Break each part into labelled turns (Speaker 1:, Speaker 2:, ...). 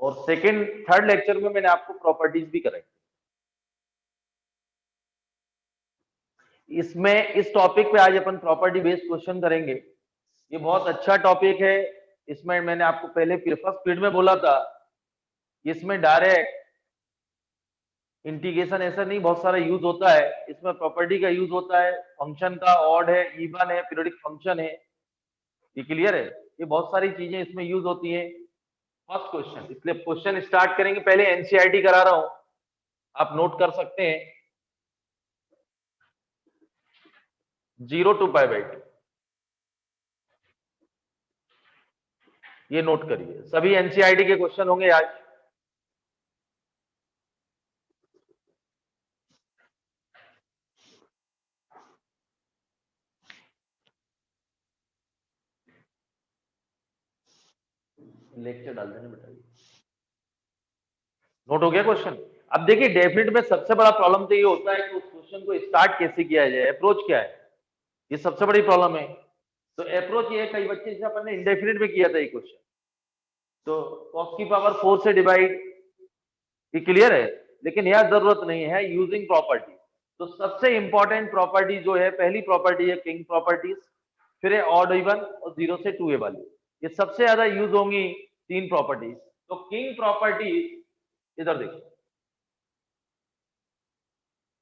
Speaker 1: और second third lecture में मैंने आपको प्रॉपर्टीज भी कराई। इसमें इस टॉपिक पे आज अपन प्रॉपर्टी बेस्ड क्वेश्चन करेंगे। ये बहुत अच्छा टॉपिक है। इसमें मैंने आपको पहले फर्स्ट पीरियड में बोला था, इसमें डायरेक्ट इंटीग्रेशन ऐसा नहीं, बहुत सारा यूज होता है। इसमें प्रॉपर्टी का यूज होता है, फंक्शन का, ऑड है, इवन है, पीरियोडिक फंक्शन है। ये क्लियर है? ये बहुत सारी चीजें इसमें यूज होती हैं। फर्स्ट क्वेश्चन, इसलिए क्वेश्चन स्टार्ट करेंगे। पहले एनसीईआरटी करा रहा हूं, आप नोट कर सकते हैं। 0 to π/2, ये नोट करिए। सभी एनसीईआरटी के क्वेश्चन होंगे आज। लेक्चर डाल देने बेटा। नोट हो गया क्वेश्चन? अब देखिए, डेफिनेट में सबसे बड़ा प्रॉब्लम तो ये होता है कि उस क्वेश्चन को स्टार्ट कैसे किया जाए, अप्रोच क्या है, ये सबसे बड़ी प्रॉब्लम है। तो अप्रोच ये है, कई बच्चे जैसे अपन ने इंडेफिनिट में किया था ये क्वेश्चन, तो cos की पावर 4 से डिवाइड, ये क्लियर है। लेकिन यह जरूरत नहीं है, यूजिंग प्रॉपर्टी। तो सबसे इंपॉर्टेंट प्रॉपर्टी जो है, पहली प्रॉपर्टी है किंग प्रॉपर्टीज, फिर है ऑड इवन और 0 से 2a वाली। ये सबसे ज्यादा यूज होंगी तीन प्रॉपर्टीज। तो किंग प्रॉपर्टीज, इधर देखिए,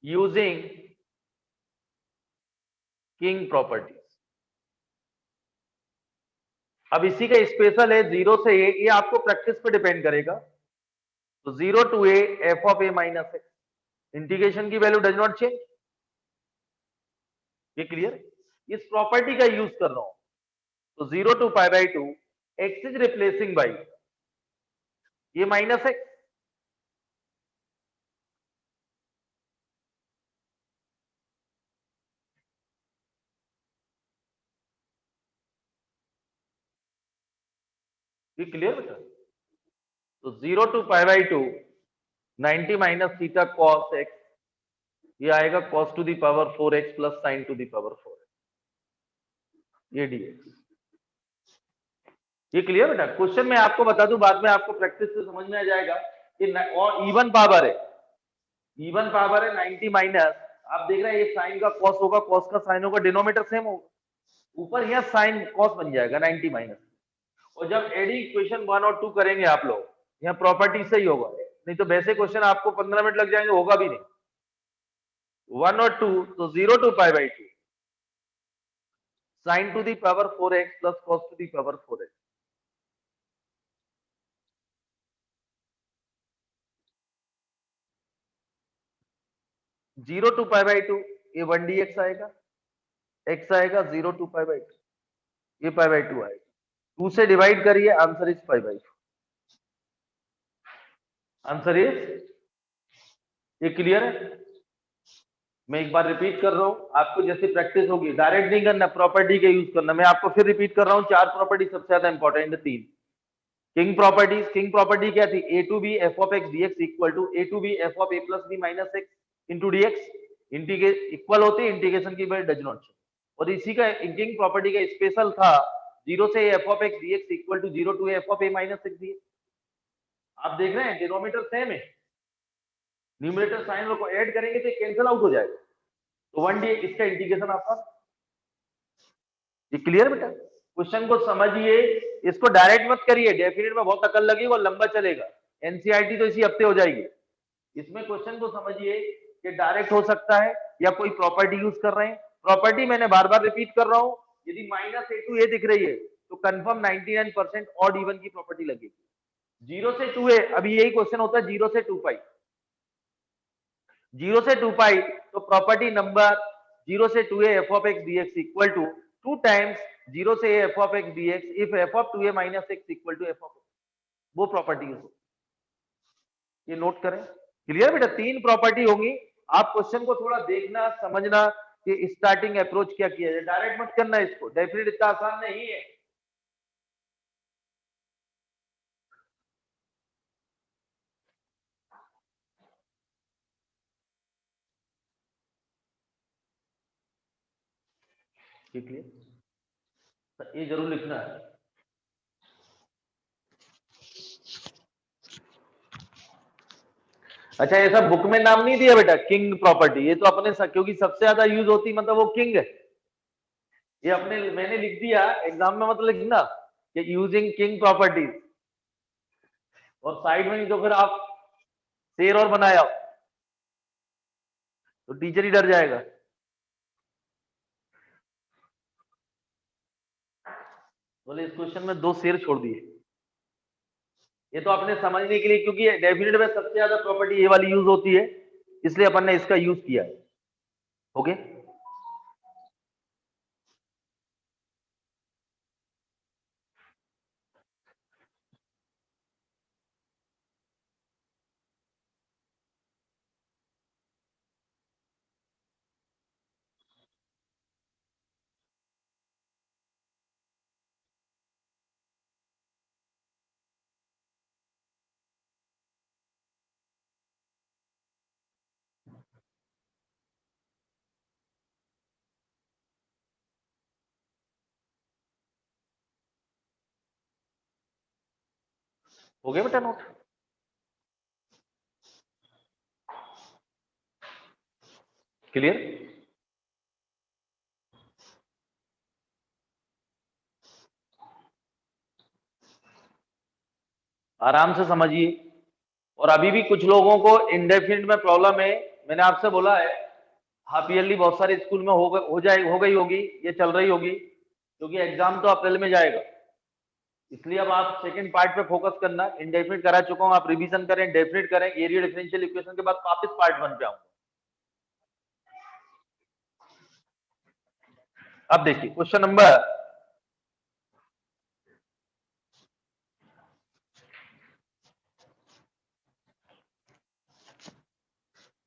Speaker 1: यूजिंग किंग प्रॉपर्टीज। अब इसी का स्पेशल है 0 से a, ये आपको प्रैक्टिस पे डिपेंड करेगा। तो 0 to a f of a minus x, integration की वैल्यू डज नॉट चेंज। ये क्लियर? इस प्रॉपर्टी का यूज कर रहा हूं। तो 0 to π/2, x is replacing by ये माइनस एक्स। ये क्लियर बेटा? तो 0 to π/2, 90 minus theta cos x, ये आएगा cos to the power 4x plus sine to the power 4x, ये dx। ये क्लियर बेटा? क्वेश्चन में आपको बता दूं, बाद में आपको प्रैक्टिस से समझ में आ जाएगा कि और इवन पावर है, इवन पावर है 90 माइनस, आप देख रहे हैं ये साइन का कॉस होगा, कॉस का साइन होगा, डिनोमिनेटर सेम होगा, ऊपर यह साइन कॉस बन जाएगा 90 माइनस। और जब एडी इक्वेशन 1 और 2 करेंगे आप लोग, यहाँ प्रॉपर्टी से ही होगा, नहीं तो वैसे क्वेश्चन आपको 15 मिनट लग जाएंगे, होगा भी नहीं। 1 और 2, तो 0 to π/2 sine to the power 4x plus cos to the power 4x, zero to π/2, ये 1dx आएगा, x आएगा 0 to π/2, ये π/2 आएगा, 2 से डिवाइड करिए, आंसर इज π/2, आंसर इज। ये क्लियर है? मैं एक बार रिपीट कर रहा हूं, आपको जैसे प्रैक्टिस होगी, डायरेक्ट नहीं करना, प्रॉपर्टी का यूज करना। मैं आपको फिर रिपीट कर रहा हूं, चार प्रॉपर्टी सबसे ज्यादा इंपॉर्टेंट है, तीन किंग प्रॉपर्टीज। किंग प्रॉपर्टी क्या थी? a to B f of x dx equal to a to B f of a plus b minus x into dx। इक्वल होती है, इंटीग्रेशन की वैल्यू डज नॉट चेंज। और इसी का किंग प्रॉपर्टी का स्पेशल था 0 से f of x dx equal to 0 to f of a minus x dx। आप देख रहे हैं डिनोमिनेटर सेम है, न्यूमरेटर साइन को ऐड करेंगे तो कैंसिल आउट हो जाएगा, तो 1d इसका इंटीग्रेशन आपका। ये क्लियर बेटा? क्वेश्चन को समझिए, इसको डायरेक्ट मत करिए, डेफिनेट में बहुत अकल लगेगी और लंबा चलेगा, एनसीईआरटी तो इसी हफ्ते हो जाएगी। इसमें क्वेश्चन को समझिए कि डायरेक्ट हो सकता है या कोई प्रॉपर्टी यूज कर रहे हैं। प्रॉपर्टी मैंने बार बार रिपीट कर रहा हूं, यदि माइनस ए टू ए दिख रही है तो कंफर्म 99% ऑड इवन की प्रॉपर्टी लगेगी। 0 से 2a, अभी यही क्वेश्चन होता है 0 से 2π, 0 से 2π, तो प्रॉपर्टी नंबर 0 से 2a f of x dx equal to 2 times 0 से a f of x dx if f of 2a minus x equal to f of x, वो प्रॉपर्टी यूज हो। ये नोट करें। क्लियर बेटा? तीन प्रॉपर्टी होंगी, आप क्वेश्चन को थोड़ा देखना समझना कि स्टार्टिंग अप्रोच क्या किया जाए, डायरेक्ट मत करना इसको, डेफिनेट इतना आसान नहीं है। क्लियर? ये जरूर लिखना है। अच्छा, ये सब बुक में नाम नहीं दिया बेटा, किंग प्रॉपर्टी, ये तो अपने क्योंकि सबसे ज्यादा यूज होती मतलब वो किंग है, ये अपने मैंने लिख दिया एग्जाम में, मतलब लिखना कि यूजिंग किंग प्रॉपर्टीज, और साइड में नहीं तो फिर आप शेर और बनाया तो टीचर ही डर जाएगा। बोले इस क्वेश्चन में 2 शेर छोड़ दिए, ये तो आपने समझने के लिए, क्योंकि डेफिनेट में सबसे ज्यादा प्रॉपर्टी ये वाली यूज होती है, इसलिए अपन ने इसका यूज किया है। ओके, हो गया बेटा नोट? क्लियर? आराम से समझिए। और अभी भी कुछ लोगों को इंडेफिनिट में प्रॉब्लम है, मैंने आपसे बोला है हाफ ईयरली बहुत सारे स्कूल में हो गई होगी, ये चल रही होगी, क्योंकि एग्जाम तो अप्रैल में जाएगा, इसलिए अब आप सेकंड पार्ट पे फोकस करना। इंडेफिनिट करा चुका हूं, आप रिवीजन करें, डेफिनिट करें, एरिया डिफरेंशियल इक्वेशन के बाद वापस पार्ट 1 पे आऊंगा। अब देखिए क्वेश्चन नंबर,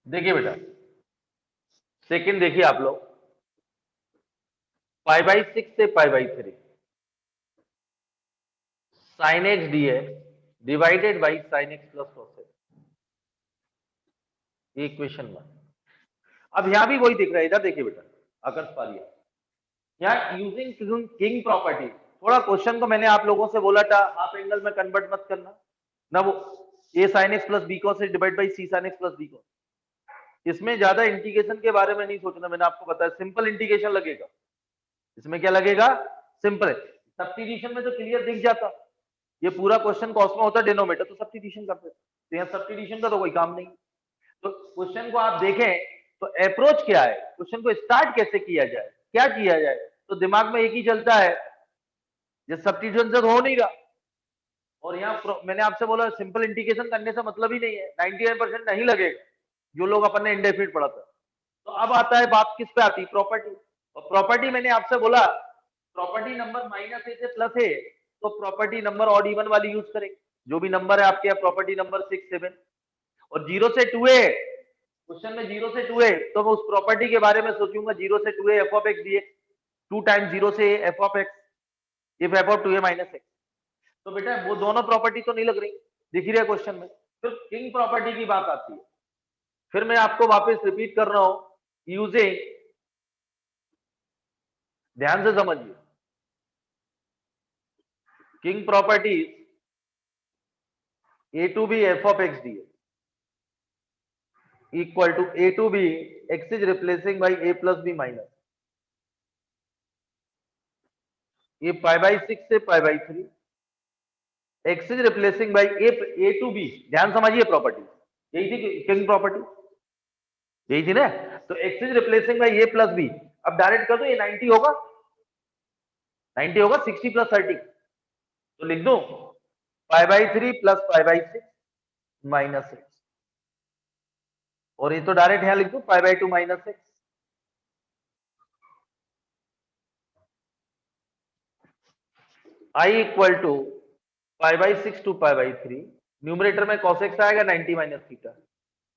Speaker 1: देखिए बेटा सेकंड, देखिए आप लोग π/6 से π/3 sin x dx divided by sin x plus cos x, ये इक्वेशन 1। अब यहां भी वही दिख रहा है, इधर देखिए बेटा आकर्ष पारिया, यहाँ यूजिंग किंग प्रॉपर्टी, थोड़ा क्वेश्चन को मैंने आप लोगों से बोला था हाफ एंगल में कन्वर्ट मत करना ना, वो a sin x plus b cos से divide by c sin x plus b cos, इसमें ज्यादा इंटीग्रेशन के बारे में नहीं सोचना, मैंने आपको बताया सिंपल इंटीग्रेशन लगेगा, इसमें क्या लगेगा, सिंपल है। सब्स्टिट्यूशन में तो क्लियर दिख जाता, ये पूरा क्वेश्चन कॉस में होता डिनोमिनेटर, तो सब्स्टिट्यूशन करते, तो यहाँ सब्स्टिट्यूशन का तो कोई काम नहीं। तो क्वेश्चन को आप देखें तो अप्रोच क्या है, क्वेश्चन को स्टार्ट कैसे किया जाए, क्या किया जाए, तो दिमाग में एक ही चलता है, ये सब्स्टिट्यूशन से हो नहीं रहा, और यहाँ मैंने आपसे बोला सिंपल इंटीग्रेशन करने से मतलब ही नहीं है, 99% नहीं लगेगा, जो लोग अपन ने इंडेफिनिट पढ़ा था। तो अब आता है बात किस पे आती है, प्रॉपर्टी, और प्रॉपर्टी मैंने आपसे बोला प्रॉपर्टी नंबर माइनस ए से प्लस ए, तो प्रॉपर्टी नंबर ऑड इवन वाली यूज करेंगे, जो भी नंबर है आपके, प्रॉपर्टी नंबर 6 7, और 0 से 2a, क्वेश्चन में 0 से 2a, तो मैं उस प्रॉपर्टी के बारे में सोचूंगा 0 से 2a f of x dx, 2 times 0 से f of x if F of 2a minus x, तो बेटा वो दोनों प्रॉपर्टी तो नहीं लग रही, दिख रही है क्वेश्चन में, फिर किंग प्रॉपर्टी की बात आती है, फिर मैं आपको वापस रिपीट कर रहा हूं यूजिंग, ध्यान से समझिए, king properties a to b f of x dx equal to a to b x is replacing by a plus b minus, ये π/6 से π/3, x is replacing by a to b, ध्यान समझिए प्रॉपर्टी, यही थी king property, यही थी ना, तो x is replacing by a plus b, अब डायरेक्ट कर दो, ये 90 होगा, 90 होगा 60 प्लस 30, तो लिख दो π/3 प्लस π/6 माइनस 6, और ये तो डायरेक्ट यहां लिख दो π/2 minus 6, i equal to π/6 to π/3, numerator में cos x आएगा 90 माइनस थीटा,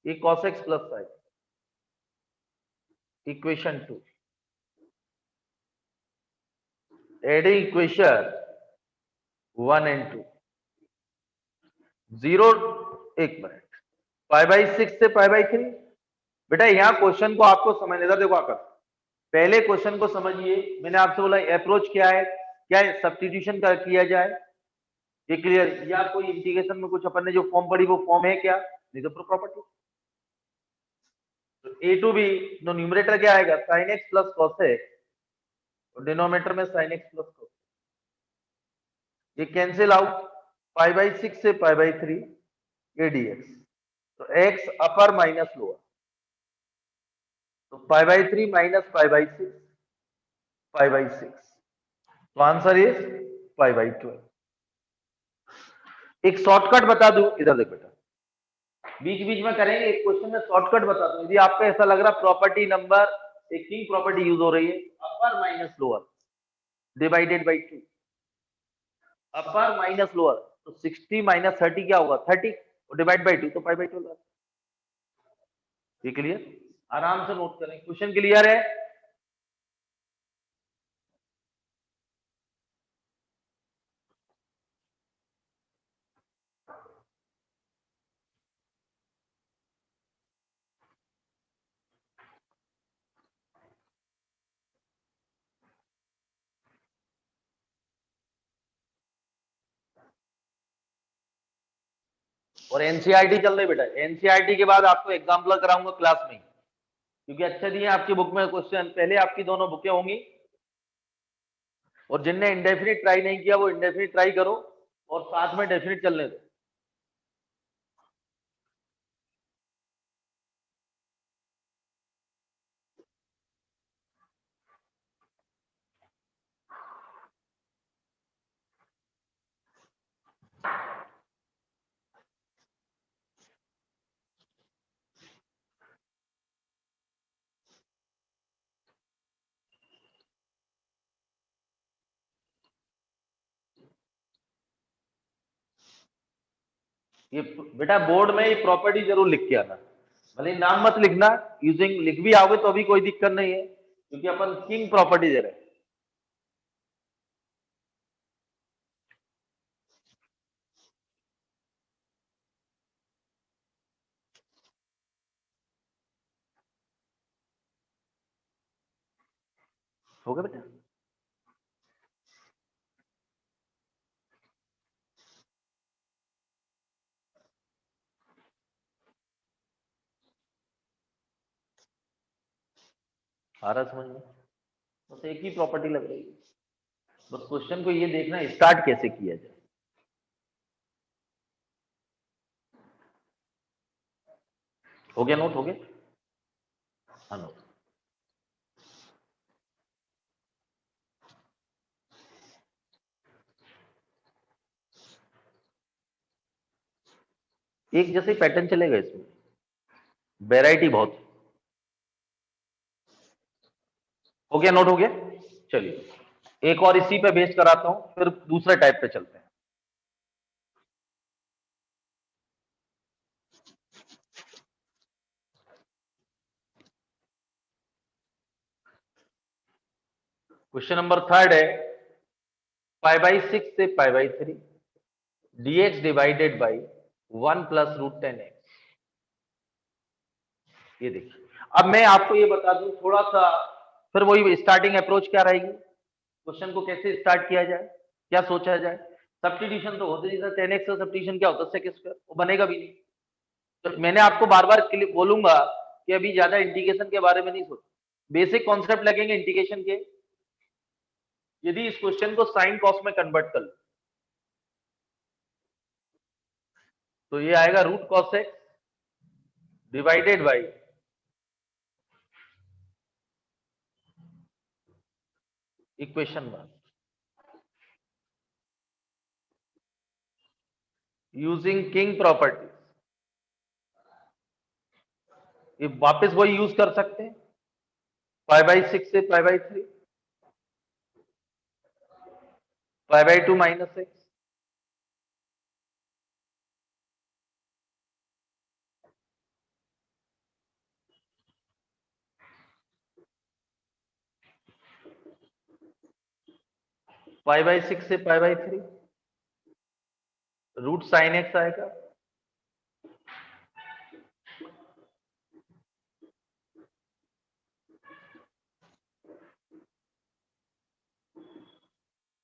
Speaker 1: ये cos x प्लस आएगा, इक्वेशन 2, एडिंग इक्वेशन 1 एंड 2, 0, एक मिनट, π/6 से π/3, बेटा यहाँ क्वेश्चन को आपको समझने का, देखो आकर पहले क्वेश्चन को समझिए, मैंने आपसे बोला अप्रोच क्या है, क्या है सब्स्टिट्यूशन का किया जाए, ये क्लियर, या कोई इंटीग्रेशन में कुछ अपन ने जो फॉर्म पढ़ी वो फॉर्म है क्या, नहीं तो property, a to b no numerator क्या आएगा sin x plus cos x और डिनोमिनेटर में sin x प्लस cos। ये कैंसिल आउट, पाई बाई 6 से पाई बाई 3 ये dx, तो x अपर माइनस लोअर, तो पाई by 3 minus pi by 6 pi by 6, तो आंसर इज पाई बाई 12। एक शॉर्टकट बता दूं, इधर देख बेटा, बीच बीच में करेंगे, एक क्वेश्चन में शॉर्टकट बता दूं। यदि आपको ऐसा लग रहा प्रॉपर्टी नंबर एक किंग प्रॉपर्टी यूज हो रही है, अपर minus lower divided by 2, upper minus lower, तो 60 माइनस 30 क्या होगा 30 और डिवाइड बाई 2 तो पाई बाई 12। ये क्लियर, आराम से नोट करें, क्वेश्चन क्लियर है। और एनसीईआरटी चल रही बेटा, एनसीईआरटी के बाद आपको एग्जाम्पल कराऊंगा क्लास में, क्योंकि अच्छे दिए आपकी बुक में क्वेश्चन, पहले आपकी दोनों बुकें होंगी, और जिनने इंडेफिनिट ट्राई नहीं किया वो इंडेफिनिट ट्राई करो और साथ में डेफिनिट चलने दो। ये बेटा बोर्ड में ये प्रॉपर्टी जरूर लिख के आना, भले नाम मत लिखना, यूजिंग लिख भी आओगे तो भी कोई दिक्कत नहीं है, क्योंकि अपन किंग प्रॉपर्टी दे रहे हैं। हो गया बेटा, आ रहा समझ में, बस एक ही प्रॉपर्टी लग रही है, बस क्वेश्चन को ये देखना स्टार्ट कैसे किया जाए। हो गया नोट, हो गया, हाँ नोट। एक जैसे पैटर्न चलेगा इसमें, वेराइटी बहुत। हो गया नोट, हो गया, चलिए एक और इसी पे बेस कराता हूं, फिर दूसरे टाइप पे चलते हैं। क्वेश्चन नंबर 3 है, पाई बाई 6 से pi by 3 dx divided by 1 plus root 10x। ये देखिए, अब मैं आपको ये बता दूं थोड़ा सा, फिर वही स्टार्टिंग अप्रोच क्या रहेगी, क्वेश्चन को कैसे स्टार्ट किया जाए, क्या सोचा जाए। सब्स्टिट्यूशन तो होते नहीं सर, 10x का सब्स्टिट्यूशन क्या होता है सेक स्क्वायर, वो बनेगा भी नहीं। तो मैंने आपको बार बार बोलूंगा कि अभी ज्यादा इंटीग्रेशन के बारे में नहीं सोच, बेसिक कॉन्सेप्ट लगेंगे इंटीग्रेशन के। यदि इस क्वेश्चन को साइन कॉस में कन्वर्ट कर लो तो ये आएगा root cos x divided by equation 1 using king property. ये वापस वही यूज कर सकते हैं, पाई बाई 6 से pi by 3, pi by 2 minus x, pi by 6 से pi by 3 root sine x आएगा,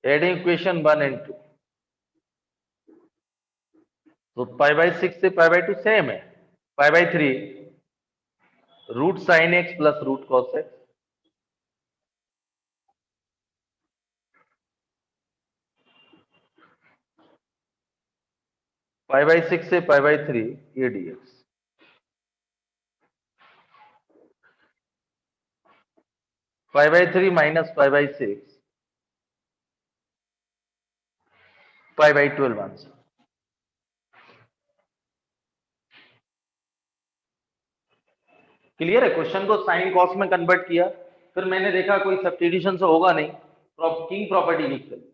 Speaker 1: एडिंग इक्वेशन 1 एंड 2, तो पाई बाई 6 से पाई बाई 2 सेम है, pi by 3 root sine x plus root cos x, π/6 से π/3 ये dx, π/3 माइनस π/6 π/12 answer. Clear है? Question को साइन कॉस में कन्वर्ट किया, फिर मैंने देखा कोई सब्स्टिट्यूशन से होगा नहीं, किंग प्रॉपर्टी यूज कर।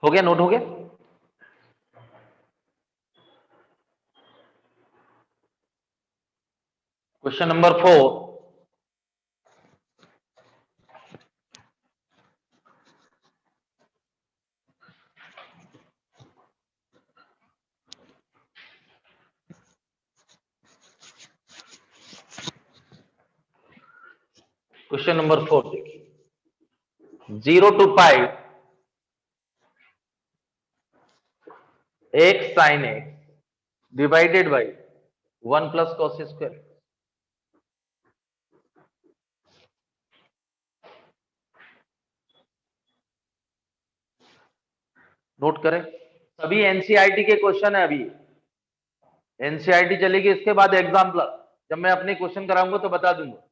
Speaker 1: हो गया? नोट हो गया? क्वेश्चन नंबर 4, क्वेश्चन नंबर 4 देखिए, 0 to pi x sin x divided by 1 plus cos square. Note करें, सभी एनसीईआरटी के क्वेश्चन है। अभी एनसीईआरटी चलेगी, इसके बाद एग्जाम प्लस, जब मैं अपने क्वेश्चन कराऊंगा तो बता दूंगा।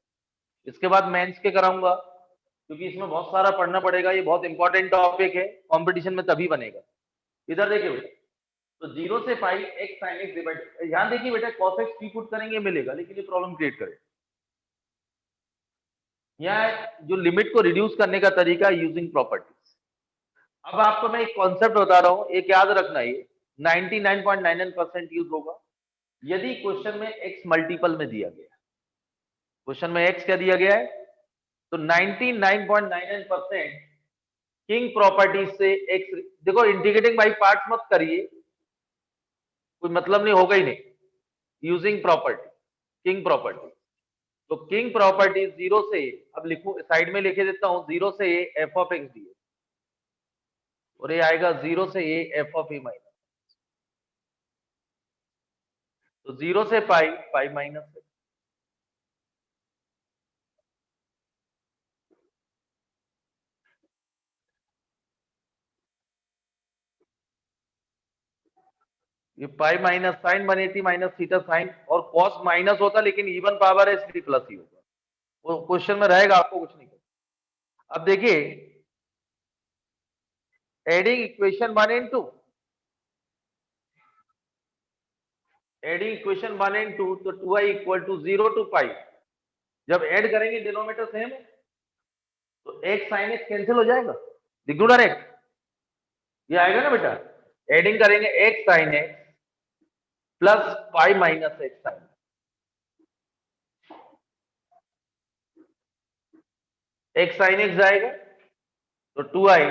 Speaker 1: इसके बाद मेंस के कराऊंगा, क्योंकि इसमें बहुत सारा पढ़ना पड़ेगा, ये बहुत इंपॉर्टेंट टॉपिक है, कंपटीशन में तभी बनेगा। इधर देखिए बेटा, तो 0 से पाई x sin x डिवाइड, ध्यान देखिए बेटा, cos x की पुट करेंगे मिलेगा, लेकिन ये प्रॉब्लम क्रिएट करे। यहाँ जो लिमिट को रिड्यूस करने का तरीका यूजिंग प्रॉपर्टीज। अब आपको मैं एक कॉन्सेप्ट बता रहा हूं, एक याद रखना, ये 99.99% यूज होगा यदि क्वेश्चन में x मल्टीपल में दिया गया। क्वेश्चन में x क्या दिया गया है, तो 99.99% किंग प्रॉपर्टीज से x, देखो इंटीग्रेटिंग बाई पार्ट्स मत करिए, कोई मतलब नहीं, होगा ही नहीं। यूजिंग प्रॉपर्टी, किंग प्रॉपर्टी, तो किंग प्रॉपर्टी 0 से, अब लिखो साइड में लिखे देता हूं, 0 से a f ऑफ x डी, और ये आएगा 0 से a f of a minus, तो 0 से पाई, पाई माइनस, ये pi minus sine 180 minus theta sine, और कॉस माइनस होता लेकिन इवन पावर है इसलिए प्लस ही होगा, वो क्वेश्चन में रहेगा, आपको कुछ नहीं करना। अब देखिए, adding equation 1 and 2, adding equation 1 and 2, तो 2i इक्वल टू 0 to पाई, जब ऐड करेंगे डिनोमिनेटर सेम है, तो x sin x कैंसिल हो जाएगा, लिख दो डायरेक्ट, ये आएगा ना बेटा, एडिंग करेंगे x sin x plus pi minus x sin, x sin x जाएगा, तो 2i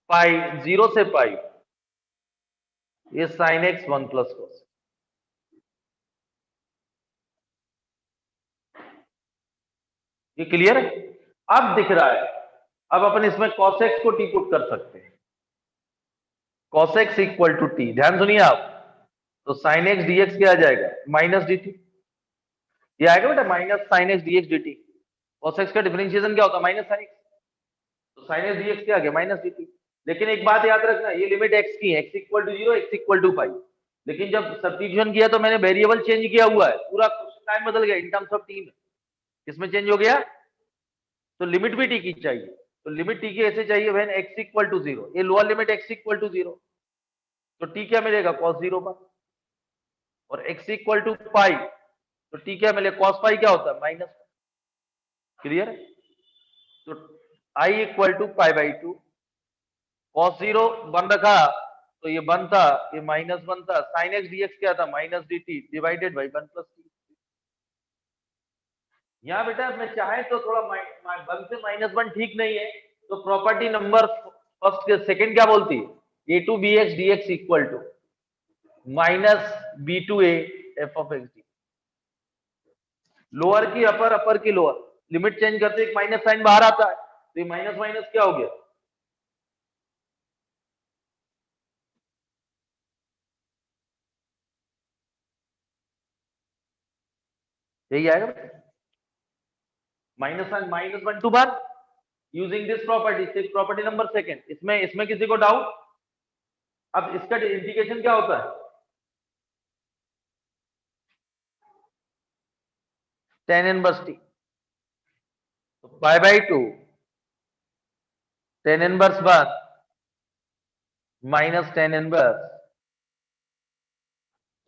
Speaker 1: पाई 0 से पाई, ये sin x 1 प्लस cos, ये क्लियर है? अब दिख रहा है, अब अपन इसमें cos x को टी पुट कर सकते हैं, cos x equal to t, ध्यान सुनिए आप, तो sin x dx क्या आ जाएगा, माइनस dt, ये आएगा बेटा minus sin x dx dt, cos x का डिफरेंशिएशन क्या होता है, माइनस sin x, तो sin x dx क्या आ गया, माइनस dt, लेकिन एक बात याद रखना, ये लिमिट x की है, x equal to 0, x equal to pi. लेकिन जब सब्स्टिट्यूशन किया तो मैंने वेरिएबल चेंज किया हुआ है, पूरा टाइम बदल गया इन टर्म्स ऑफ टी में। किसमें चेंज हो गया? तो लिमिट भी टी की चाहिए। तो लिमिट टी की ऐसे चाहिए व्हेन x इक्वल टू 0, ये lower limit x equal to 0, तो टी क्या मिलेगा? cos 0 पर। और x इक्वल टू पाई, तो टी क्या मिलेगा? cos पाई क्या होता है? माइनस। क्लियर है? तो i equal to pi by 2, cos 0 बन रखा तो ये वन था, ये माइनस वन था, साइन एक्स dx क्या था? Minus dt divided by 1 plus T. यहाँ बेटा मैं चाहे तो थोड़ा वन से माइनस वन ठीक नहीं है, तो प्रॉपर्टी नंबर फर्स्ट के सेकंड क्या बोलती है? a to b x d x equal to minus b to a f of x d. Lower की अपर, अपर की लोअर, लिमिट चेंज करते एक माइनस साइन बाहर आता है, तो ये माइनस माइनस क्या हो गया? यही आएगा minus sine, minus one to one using this property, property number second. इसमें इसमें किसी को डाउट? अब इसका इंडिकेशन क्या होता है? टेन इनवर्स टी, तो पाई by to tan inverse one minus tan inverse,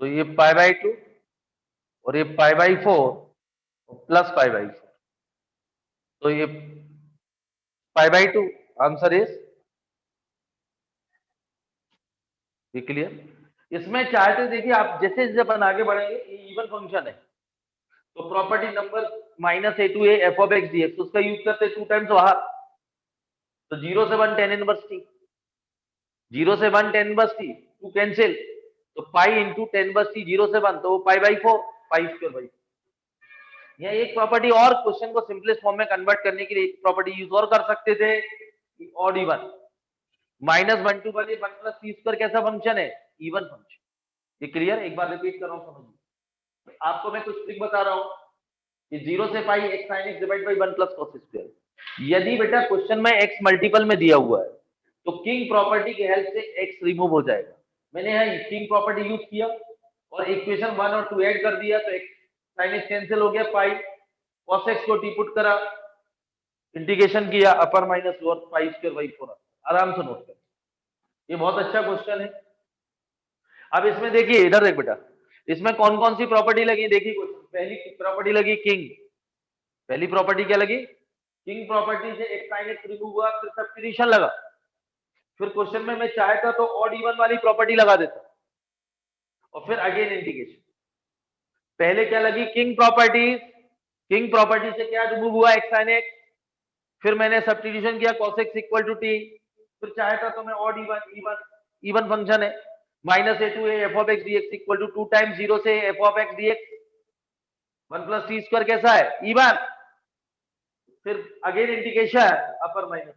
Speaker 1: तो ये पाई बाई टू और ये पाई by four plus pi by four, तो ये पाई बाई टू। आंसर इज ये। क्लियर? इसमें चाहते देखिए आप, जैसे जैसे अपन आगे बढ़ेंगे, ये इवन फंक्शन है, तो property number minus a to a f of x d x, उसका यूज करते टू टाइम्स बाहर, तो जीरो से one tan inverse t, zero से one tan inverse t, two cancel, तो pi into tan inverse t, zero से one, तो वो pi by four, pi square by. या एक प्रॉपर्टी और, क्वेश्चन को सिंपलेस्ट फॉर्म में कन्वर्ट करने के लिए एक प्रॉपर्टी यूज और कर सकते थे, odd even, minus one to one, one plus t square कैसा फंक्शन है? Even function. ये क्लियर? एक बार रिपीट कर रहा हूँ, समझिए। आपको मैं कुछ ट्रिक बता रहा हूँ कि जीरो से pi x sine x divide by one plus cos square. यदि बेटा क्वेश्चन में एक्स मल्टीपल में दिया हुआ है, तो किंग प्रॉपर्टी की हेल्प से एक्स रिमूव हो जाएगा। मैंने यहाँ किंग प्रॉपर्टी यूज किया और इक्वेशन वन और टू ऐड कर दिया, तो एक्स साइन एक्स कैंसिल हो गया, पाई कॉस एक्स को टी पुट करा, इंटीग्रेशन किया, अपर minus lower, pi square by four. आराम से नोट कर, ये बहुत अच्छा क्वेश्चन है। अब इसमें देखिए, इधर देख बेटा, इसमें कौन कौन सी प्रॉपर्टी लगी देखिए क्वेश्चन। पहली प्रॉपर्टी लगी किंग, पहली प्रॉपर्टी क्या लगी? किंग प्रॉपर्टी से एक साइन एक्स रिमूव हुआ, फिर सब्स्टिट्यूशन लगा, फिर क्वेश्चन में मैं चाहता तो ऑड इवन वाली प्रॉपर्टी लगा देता, और फिर अगेन इंटीग्रेशन। पहले क्या लगी? किंग प्रॉपर्टी, किंग प्रॉपर्टी से क्या रिमूव हुआ? एक्स साइन एक्स, फिर मैंने सब्स्टिट्यूशन किया cos x equal to t, फिर चाहता तो मैं odd even, even even function है, minus a to a f of x d x equal to two times zero से f of x d x, one plus t square कैसा है? Even, फिर again integration, अपर minus.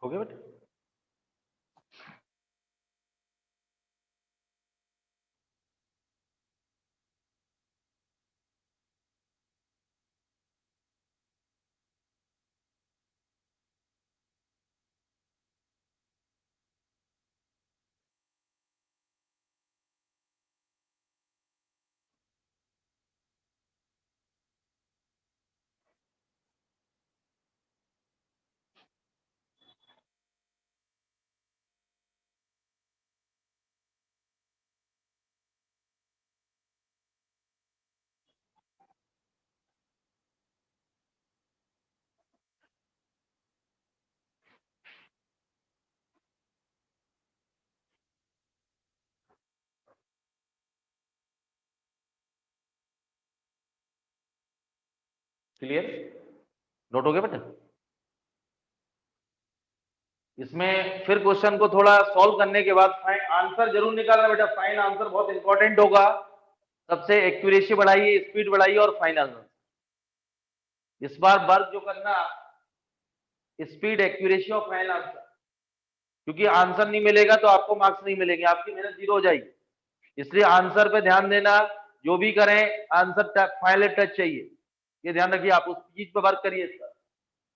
Speaker 1: हो गया बेटा? Clear, note हो गया बेटा? इसमें फिर क्वेश्चन को थोड़ा सॉल्व करने के बाद आंसर जरूर निकालना बेटा। फाइन आंसर बहुत इंपॉर्टेंट होगा। सबसे एक्यूरेसी बढ़ाइए, स्पीड बढ़ाइए और फाइनल आंसर। इस बार वर्क जो करना स्पीड, एक्यूरेसी और फाइनल आंसर, क्योंकि आंसर नहीं मिलेगा तो आपको मार्क्स नहीं मिलेंगे, आपकी मेहनत जीरो हो जाएगी। इसलिए आंसर पे ध्यान देना, जो भी करें आंसर फाइनल टच चाहिए, ये ध्यान रखिए। आप उस चीज पे वर्क करिए। इसका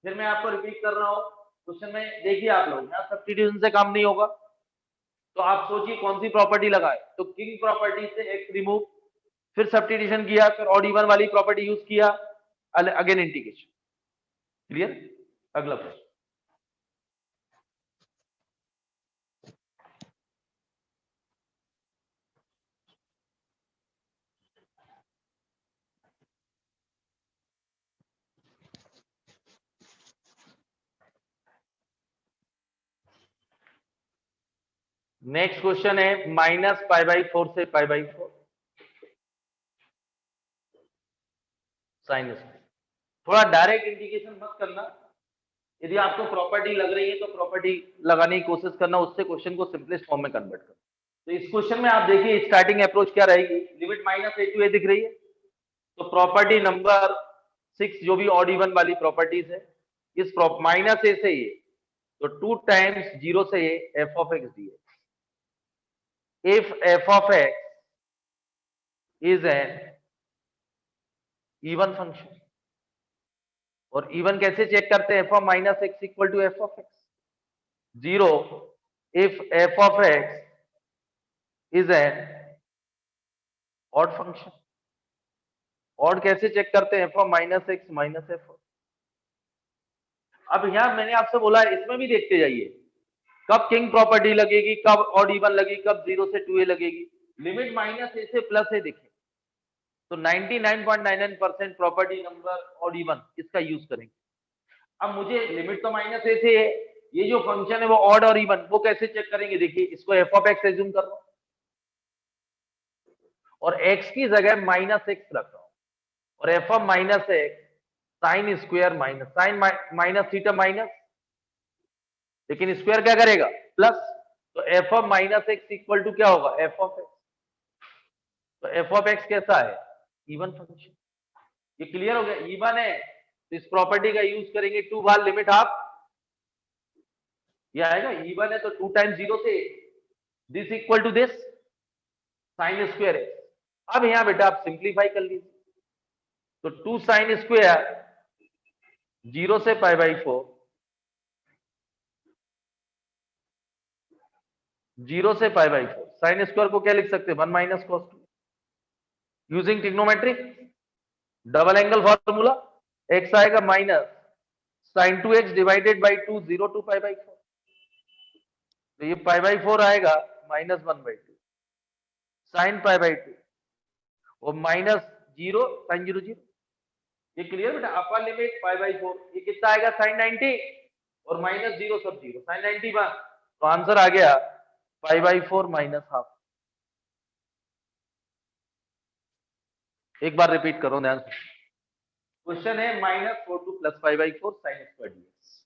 Speaker 1: फिर मैं आपको रिपीट कर रहा हूँ, क्वेश्चन में देखिए आप लोग, यहाँ सब्स्टिट्यूशन से काम नहीं होगा, तो आप सोचिए कौन सी प्रॉपर्टी लगाए। तो किंग प्रॉपर्टी से एक्स रिमूव, फिर सब्स्टिट्यूशन किया, फिर ऑड इवन वाली प्रॉपर्टी यूज किया, अगेन इंटीग्रेशन। क्लियर? अगला प्रश्न। नेक्स्ट क्वेश्चन है -π/4 से π/4 साइनस। थोड़ा डायरेक्ट इंटीग्रेशन मत करना। यदि आपको प्रॉपर्टी लग रही है तो प्रॉपर्टी लगाने की कोशिश करना, उससे क्वेश्चन को सिंपलेस्ट फॉर्म में कन्वर्ट करना। तो इस क्वेश्चन में आप देखिए स्टार्टिंग अप्रोच क्या रहेगी। लिमिट -a to a दिख रही है, तो प्रॉपर्टी नंबर 6 जो भी ऑड इवन वाली प्रॉपर्टीज है, इस -a से ये, तो 2 टाइम्स 0 से ये f of x dx। If f of x is an even function, और इवन कैसे चेक करते हैं? f of -x equal to f of x 0 if f of x is an odd function। odd कैसे check करते हैं? f of -x minus f। अब यहां मैंने आपसे बोला है, इसमें भी देखते जाइए कब किंग प्रॉपर्टी लगेगी, कब ऑड इवन लगेगी, कब 0 से 2a लगेगी। लिमिट -a से +a देखें तो 99.99% प्रॉपर्टी नंबर ऑड इवन इसका यूज करेंगे। अब मुझे लिमिट तो -a से है, ये जो फंक्शन है वो ऑड और इवन, वो कैसे चेक करेंगे? देखिए इसको f of x एज्यूम कर रहा हूं और x की जगह -x रख रहा हूं, और f of -x sine square minus sine minus theta minus, लेकिन स्क्वायर क्या करेगा? प्लस। तो f of -x equal to क्या होगा? f of x। तो f of x कैसा है? Even function. ये क्लियर हो गया? इवन है तो इस प्रॉपर्टी का यूज करेंगे, 2 बार लिमिट हाफ, ये आएगा। इवन है तो 2 टाइम्स 0 से this equal to this sine square है। अब यहां बेटा आप सिंप्लीफाई कर लीजिए, तो 2 साइन स्क्वायर 0 से π/4, 0 से π/4, साइन स्क्वायर को क्या लिख सकते हैं? 1 minus cos 2। Using trigonometry double angle formula, x आएगा minus sine 2x divided by 2, 0 to π/4, तो ये π/4 आएगा -1/2 साइन π/2 और माइनस 0 साइन 0 0। ये क्लियर बेटा? अपर लिमिट π/4, ये कितना आएगा? साइन 90 और माइनस 0 सब 0, साइन 90 1, तो आंसर आ गया π/4 माइनस हाफ। एक बार रिपीट करो ध्यान से। क्वेश्चन है -4 टू +π/4 साइन स्क्वायर dx।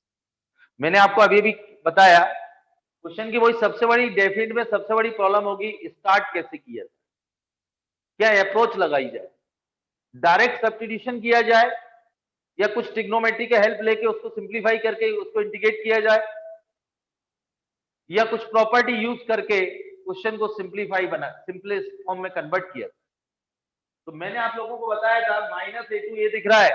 Speaker 1: मैंने आपको अभी भी बताया क्वेश्चन की वही सबसे बड़ी डेफिनेट में सबसे बड़ी प्रॉब्लम होगी, स्टार्ट कैसे किया जाए, क्या अप्रोच लगाई जाए, डायरेक्ट सब्स्टिट्यूशन किया जाए या कुछ ट्रिग्नोमेट्री के हेल्प लेके उसको सिंप्लीफाई करके उसको इंटीग्रेट किया जाए, या कुछ प्रॉपर्टी यूज करके क्वेश्चन को सिंप्लीफाई बना सिंपलेस्ट फॉर्म में कन्वर्ट किया। तो मैंने आप लोगों को बताया था -a to a दिख रहा है,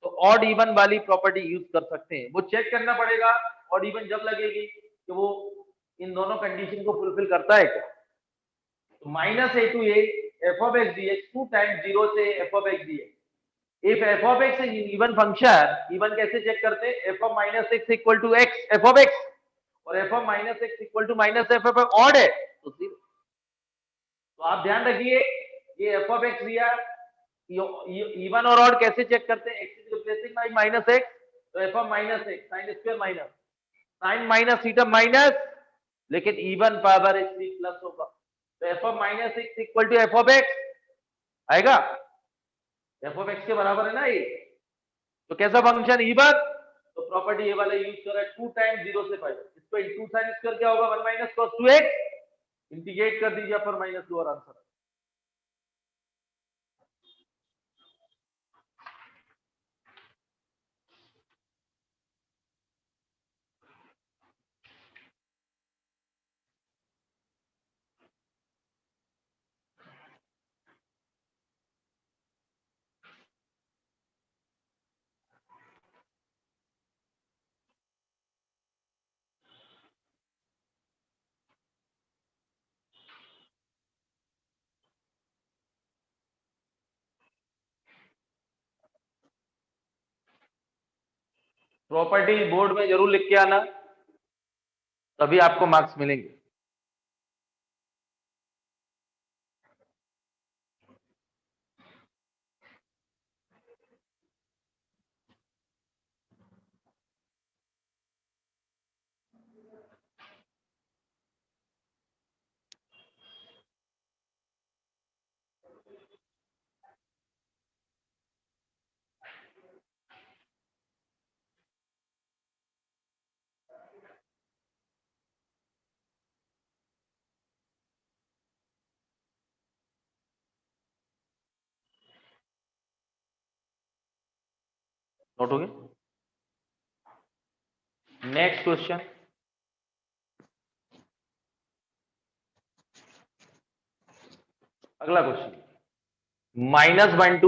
Speaker 1: तो ऑड इवन वाली प्रॉपर्टी यूज कर सकते हैं। वो चेक करना पड़ेगा ऑड इवन जब लगेगी कि वो इन दोनों कंडीशन को फुलफिल करता है क्या। तो -a to a f of x dx 2 times 0 से f of x dx। If f of x is even function, even कैसे चेक करते हैं? f of -x equal to x f of x, और f of -x equal to -f of odd है तो 0। तो आप ध्यान रखिए, ये f of x दिया, इवन और ऑड कैसे चेक करते हैं? x is replacing by -x, तो f of -x sin square minus sine minus theta minus, लेकिन इवन पावर इसलिए प्लस होगा, तो f of -x equal to f of x आएगा। एफ ऑफ एक्स के बराबर है ना ये, तो कैसा फंक्शन इवन, तो प्रॉपर्टी ये वाला यूज कर रहा है 2 टाइम्स 0 से 5, इसको इनटू साइन स्क्वायर क्या होगा 1 माइनस cos 2x, इंटीग्रेट कर दीजिए पर माइनस 2 और आंसर। प्रॉपर्टी बोर्ड में जरूर लिख के आना, तभी आपको मार्क्स मिलेंगे। नोट हो गया? नेक्स्ट क्वेश्चन, अगला question, -1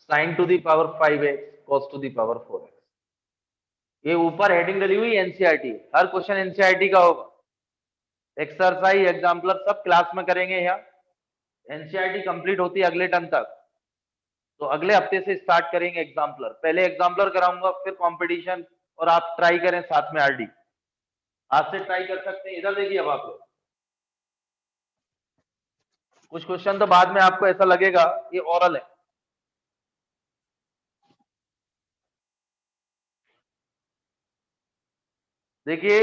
Speaker 1: sin to the power 5x cos to the power 4x। ये ऊपर हेडिंग डली हुई एनसीईआरटी, हर क्वेश्चन एनसीईआरटी का होगा, एक्सरसाइज एग्जाम्पलर सब क्लास में करेंगे। यहाँ एनसीईआरटी कंप्लीट होती है अगले टर्म तक, तो अगले हफ्ते से स्टार्ट करेंगे एग्जाम्पलर, पहले एग्जाम्पलर कराऊंगा फिर कंपटीशन, और आप ट्राई करें साथ में आरडी, आज से ट्राई कर सकते हैं। इधर देखिए, अब आप लोग कुछ क्वेश्चन तो बाद में आपको ऐसा लगेगा ये ओरल है, देखिए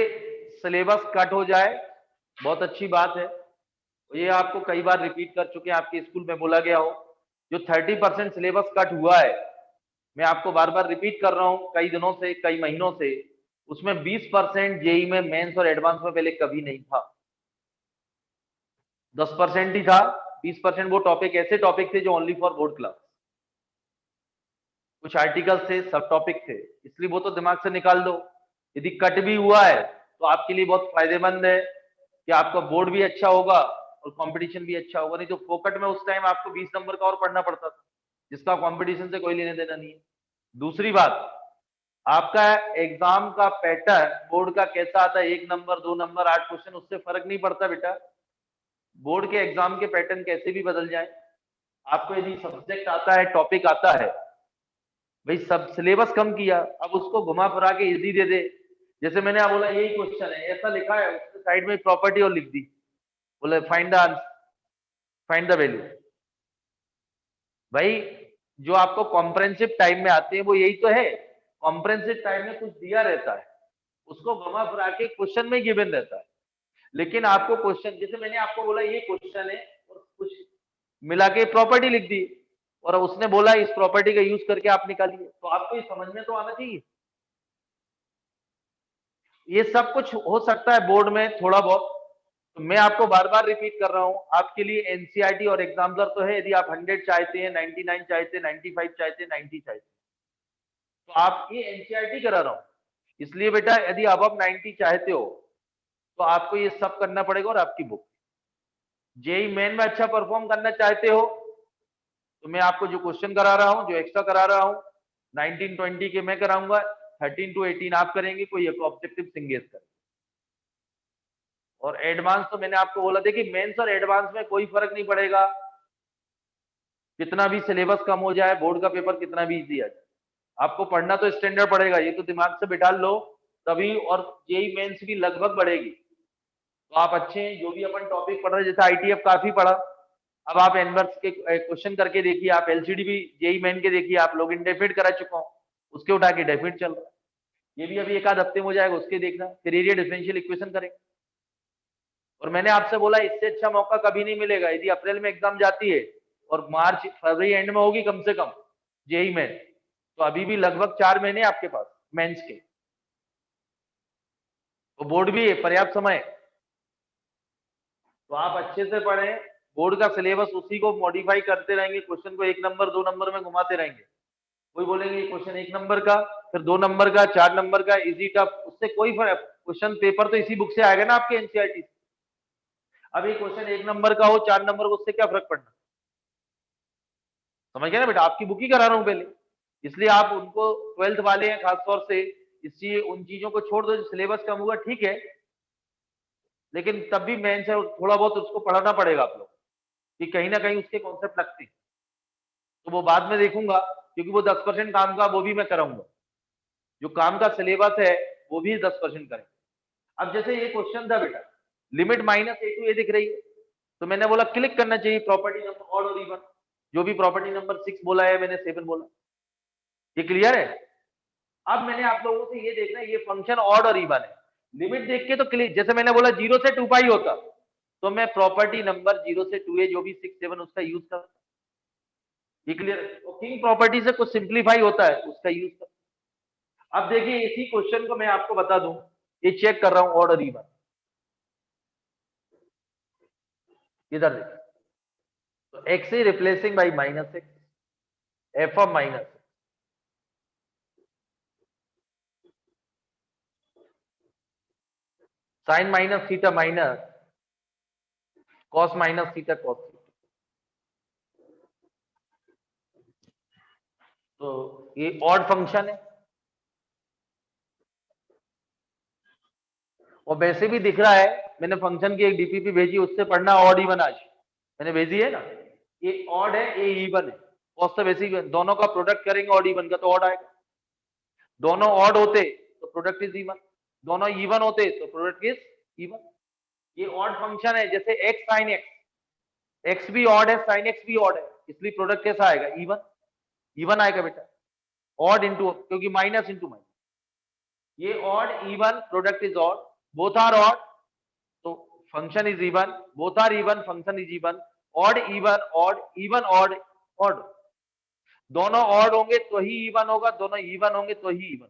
Speaker 1: सिलेबस कट हो जाए बहुत अच्छी बात है, ये आपको कई बार रिपीट कर चुके हैं, आपके स्कूल में बोला गया हो। जो 30% सिलेबस कट हुआ है, मैं आपको बार बार रिपीट कर रहा हूं कई दिनों से, कई महीनों से, उसमें 20% जेई में मेंस और एडवांस में पहले कभी नहीं था, 10% ही था। 20% वो टॉपिक ऐसे टॉपिक थे जो ओनली फॉर बोर्ड क्लास, कुछ आर्टिकल्स थे, सब टॉपिक थे, इसलिए वो तो दिमाग से निकाल दो। यदि कट भी हुआ है तो आपके लिए बहुत फायदेमंद है कि आपका बोर्ड भी अच्छा होगा और कंपटीशन भी अच्छा होगा। नहीं तो फोकट में उस टाइम आपको 20 नंबर का और पढ़ना पड़ता था, जिसका कंपटीशन से कोई लेने देना नहीं है। दूसरी बात, आपका एग्जाम का पैटर्न बोर्ड का कैसा आता है, 1 नंबर 2 नंबर 8 क्वेश्चन, उससे फर्क नहीं पड़ता बेटा। बोर्ड के एग्जाम के पैटर्न कैसे भी बदल जाए, आपको यदि सब्जेक्ट आता है, टॉपिक आता है, भाई सब सिलेबस कम किया, अब उसको घुमा फिरा के इजी दे दे। जैसे मैंने आप बोला यही क्वेश्चन है, ऐसा लिखा है, उसके साइड में प्रॉपर्टी और लिख दी, बोले फाइंड द वैल्यू। भाई जो आपको कॉम्प्रेहेंसिव टाइम में आते हैं वो यही तो है, कॉम्प्रेहेंसिव टाइम में कुछ दिया रहता है, उसको घुमा फिरा के क्वेश्चन में गिवन रहता है। लेकिन आपको क्वेश्चन, जैसे मैंने आपको बोला ये क्वेश्चन है और कुछ मिला के प्रॉपर्टी लिख दी, और उसने बोला इस प्रॉपर्टी का यूज करके आप निकालिए, तो आपको ये समझ में तो आना चाहिए। ये सब कुछ हो सकता है बोर्ड में थोड़ा बहुत, तो मैं आपको बार बार रिपीट कर रहा हूं, आपके लिए एनसीईआरटी और एग्जाम्पलर तो है। यदि आप 100 चाहते हैं, 99 चाहते हैं, 95 चाहते हैं, 90 चाहते हैं, तो आप ये एनसीईआरटी करा रहा हूं। इसलिए बेटा यदि आप 90 चाहते हो तो आपको ये सब करना पड़ेगा। और आपकी बुक जेई मेन में अच्छा परफॉर्म करना चाहते हो तो मैं आपको जो क्वेश्चन करा रहा हूं, जो एक्स्ट्रा करा रहा हूं, 19-20 के मैं कराऊंगा, 13 to 18 आप करेंगे, कोई एक ऑब्जेक्टिव सिंगेज करेंगे। और एडवांस तो मैंने आपको बोला, देखिए मेंस और एडवांस में कोई फर्क नहीं पड़ेगा, कितना भी सिलेबस कम हो जाए, बोर्ड का पेपर कितना भी इजी आ जाए, आपको पढ़ना तो स्टैंडर्ड पड़ेगा, ये तो दिमाग से बिठा लो तभी। और जेई मेंस भी लगभग बढ़ेगी, तो आप अच्छे हैं। जो भी अपन टॉपिक पढ़ रहे हैं, जैसे आईटीएफ काफी पढ़ा, अब आप इनवर्स के क्वेश्चन करके देखिए, आप एलसीडी भी जेई मेन के देखिए, आप लोग इंडेफिनिट करा चुका हूं, उसके उठा के डेफिनिट चल रहा है, ये भी अभी एक आध हफ्ते में हो जाएगा, उसके देखना, फिर एरिया डिफरेंशियल इक्वेशन करेंगे। और मैंने आपसे बोला इससे अच्छा मौका कभी नहीं मिलेगा, यदि अप्रैल में एग्जाम जाती है और मार्च फरवरी एंड में होगी कम से कम जेई में, तो अभी भी लगभग 4 महीने आपके पास मेंस के, तो बोर्ड भी है, पर्याप्त समय है। तो आप अच्छे से पढ़ें, बोर्ड का सिलेबस उसी को मॉडिफाई करते रहेंगे, क्वेश्चन को 1 नंबर 2 नंबर में घुमाते रहेंगे। कोई बोलेंगे क्वेश्चन 1 नंबर का, फिर 2 नंबर का, 4 नंबर का, इजी टफ, उससे कोई फर्क, क्वेश्चन पेपर तो इसी बुक से आएगा ना आपके एनसीईआरटी से। अभी क्वेश्चन 1 नंबर का हो 4 नंबर को, उससे क्या फर्क पड़ना, समझ गए ना बेटा, आपकी बुक ही करा रहा हूं पहले, इसलिए आप उनको 12th वाले हैं खासतौर से, इसलिए उन चीजों को छोड़ दो, सिलेबस कम हुआ ठीक है, लेकिन तब भी मेन से थोड़ा बहुत उसको पढ़ाना पड़ेगा आप लोग, कि कहीं ना कहीं उसके कॉन्सेप्ट लगते हैं, तो वो बाद में देखूंगा, क्योंकि वो 10% काम का वो भी मैं कराऊंगा, जो काम का सिलेबस है वो भी 10% करें। अब जैसे ये क्वेश्चन था बेटा, लिमिट -a to a दिख रही है, तो मैंने बोला क्लिक करना चाहिए प्रॉपर्टी नंबर ऑड और इवन, जो भी प्रॉपर्टी नंबर 6 बोला है मैंने 7 बोला, ये क्लियर है। अब मैंने आप लोगों से ये देखना है, ये फंक्शन ऑड और इवन है, लिमिट देख के तो क्लिक, जैसे मैंने बोला 0 से 2 पाई होता, तो मैं प्रॉपर्टी नंबर 0 से 2a जो भी 6 7 उसका यूज कर, ये क्लियर है। तो किंग प्रॉपर्टी से कुछ सिंप्लीफाई होता है, उसका यूज कर। अब देखिए इसी क्वेश्चन को मैं आपको बता दूं, ये चेक कर रहा हूं ऑड और इवन, इधर देखिए, तो x is replacing by -x, f of minus, sin minus theta minus cos minus theta cos theta, तो ये ऑड फंक्शन है, और वैसे भी दिख रहा है, मैंने फंक्शन की एक डीपीपी भेजी, उससे पढ़ना ऑड इवन, आज मैंने भेजी है ना, ये ऑड है ये इवन है, कॉस तो वैसे ही दोनों का प्रोडक्ट करेंगे ऑड इवन का तो ऑड आएगा, दोनों ऑड होते तो प्रोडक्ट इज इवन, दोनों इवन होते तो प्रोडक्ट इज इवन। ये ऑड फंक्शन है, जैसे x sin x, x भी ऑड है sin x भी ऑड है, इसलिए प्रोडक्ट कैसा आएगा, इवन, इवन आएगा बेटा, ऑड इंटू, क्योंकि माइनस इंटू माइनस, ये odd even product is odd, both are odd, तो function is even, both are even function is even, odd even odd odd, दोनों ऑड होंगे तो ही इवन होगा, दोनों इवन होंगे तो ही इवन,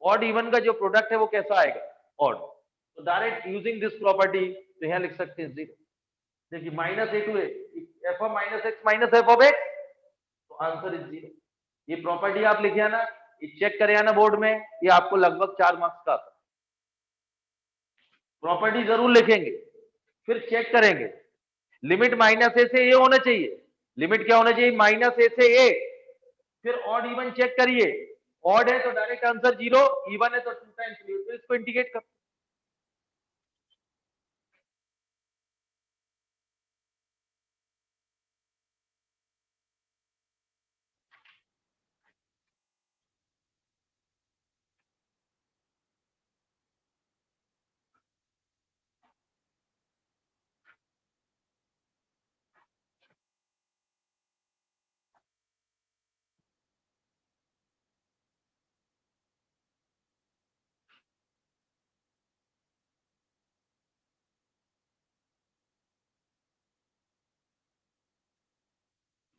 Speaker 1: ऑड इवन का जो प्रोडक्ट है वो कैसा आएगा, ऑड, तो डायरेक्ट यूजिंग दिस प्रॉपर्टी तो यहां लिख सकते हैं 0, देखिए -a to a, f of -x -f of x, तो आंसर इज 0। ये प्रॉपर्टी आप लिखे आना, ये चेक करे आना बोर्ड में, ये आपको लगभग 4 मार्क्स का आता है, प्रॉपर्टी जरूर लिखेंगे, फिर चेक करेंगे, लिमिट -a से a होना चाहिए, लिमिट क्या होना चाहिए, -a से a, फिर ऑड इवन चेक करिए, ऑड है तो डायरेक्ट आंसर 0, इवन है तो 2 टाइम्स 0, तो इसको इंडिकेट कर,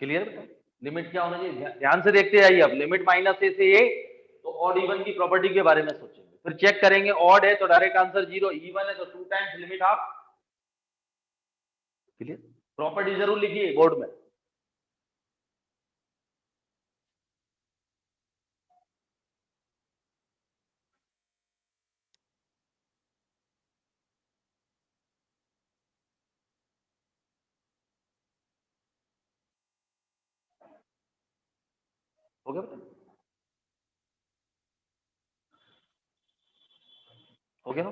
Speaker 1: क्लियर, लिमिट क्या होना चाहिए, ध्यान से देखते आइए, अब लिमिट -a से a, तो ऑड इवन की प्रॉपर्टी के बारे में सोचेंगे, फिर चेक करेंगे, ऑड है तो डायरेक्ट आंसर 0, इवन है तो 2 टाइम्स लिमिट आप, क्लियर, प्रॉपर्टी जरूर लिखिए बोर्ड में। हो गया बेटा, हो गया ना,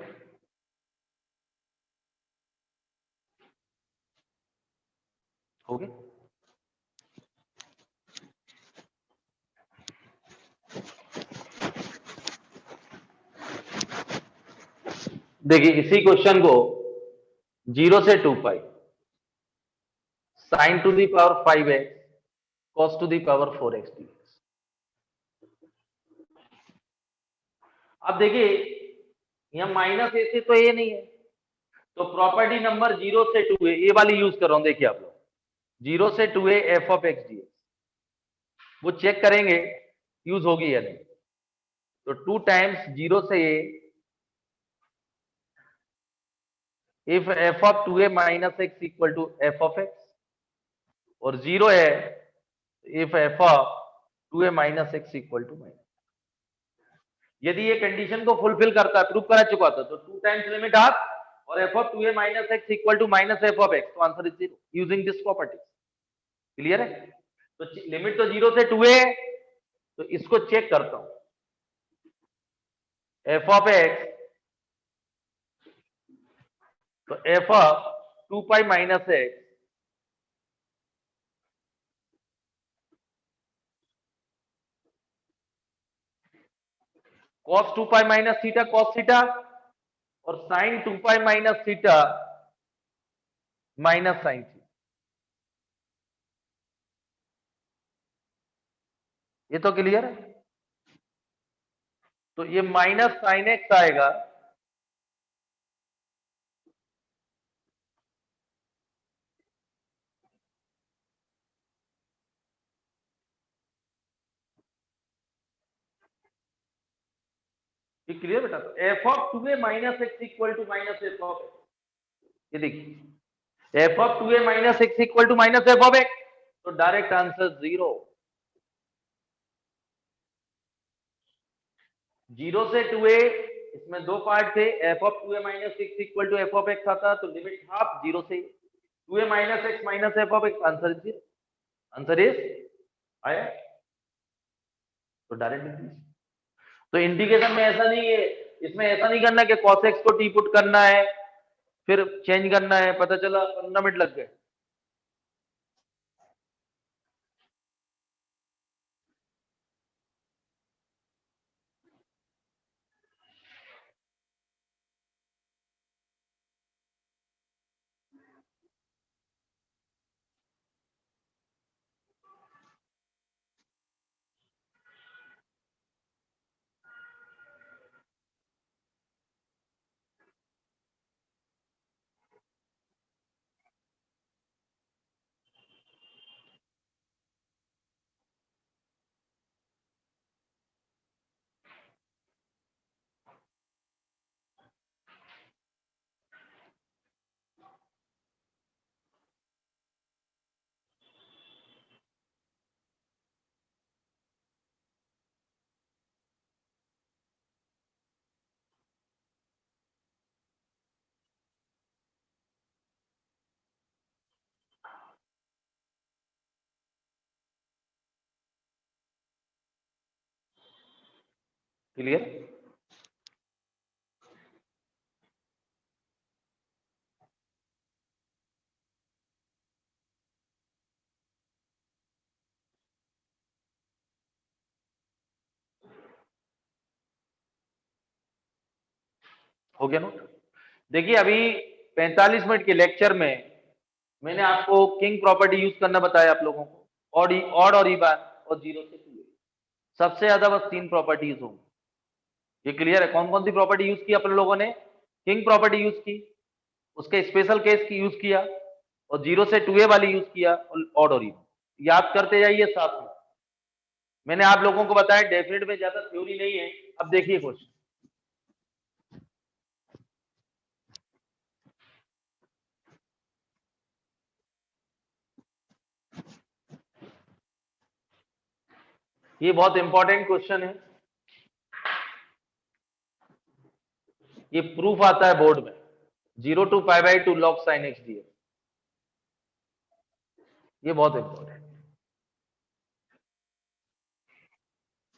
Speaker 1: हो गया, देखिए इसी क्वेश्चन को 0 से 2 पाई sin to the power 5x cos to the power 4x dx, अब देखिए यहाँ -a से तो a नहीं है, तो प्रॉपर्टी नंबर 0 से 2 है, ये वाली यूज कर रहा हूं, देखिए आप लोग 0 से 2a f of x dx, वो चेक करेंगे यूज होगी या नहीं। तो 2 टाइम्स 0 से a if f of 2a minus x equal to f of x, और 0 है if f of 2a minus x equal to minus. यदि ये कंडीशन को फुलफिल करता है, प्रूव करा चुका था, तो 2 टाइम्स लिमिट हाफ और f of 2a minus x equal to minus f of x, तो answer is 0 using this property. Clear है? तो लिमिट तो 0 से 2a है, तो इसको चेक करता हूं, f of x, तो f of 2 pi minus x cos 2 pi minus theta cos theta, और sin 2 pi minus theta minus sin theta। ये तो क्लियर है? तो ये माइनस साइन एक्स आएगा, ये क्लियर बेटा? तो f of 2a minus x equal to minus f of x, ये देखिए f of 2a minus x equal to minus f of x, तो डायरेक्ट आंसर 0। 0 से 2a, इसमें दो पार्ट थे, f of 2a minus x equal to f of x आता, तो limit half 0 से 2a minus x minus f of x, answer is 0। Answer is आया, तो डायरेक्ट। तो इंटीग्रेशन में ऐसा नहीं है, इसमें ऐसा नहीं करना कि cos x को t पुट करना है फिर चेंज करना है, पता चला 15 मिनट लग गए। क्लियर? हो गया नोट? देखिए अभी 45 मिनट के लेक्चर में मैंने आपको किंग प्रॉपर्टी यूज करना बताया आप लोगों को, ऑड और इवन और 0 से 2a, सबसे ज्यादा बस 3 प्रॉपर्टीज होंगी। ये क्लियर है? कौन कौन सी प्रॉपर्टी यूज की अपन लोगों ने? किंग प्रॉपर्टी यूज की, उसके स्पेशल केस की यूज किया, और 0 से 2a वाली यूज किया, और ऑड और इवन। याद करते जाइए साथ में। मैंने आप लोगों को बताया डेफिनेट में ज्यादा थ्योरी नहीं है। अब देखिए क्वेश्चन, ये बहुत इंपॉर्टेंट क्वेश्चन है, ये प्रूफ आता है बोर्ड में, 0 to π/2 log sin x dx, ये बहुत इंपॉर्टेंट,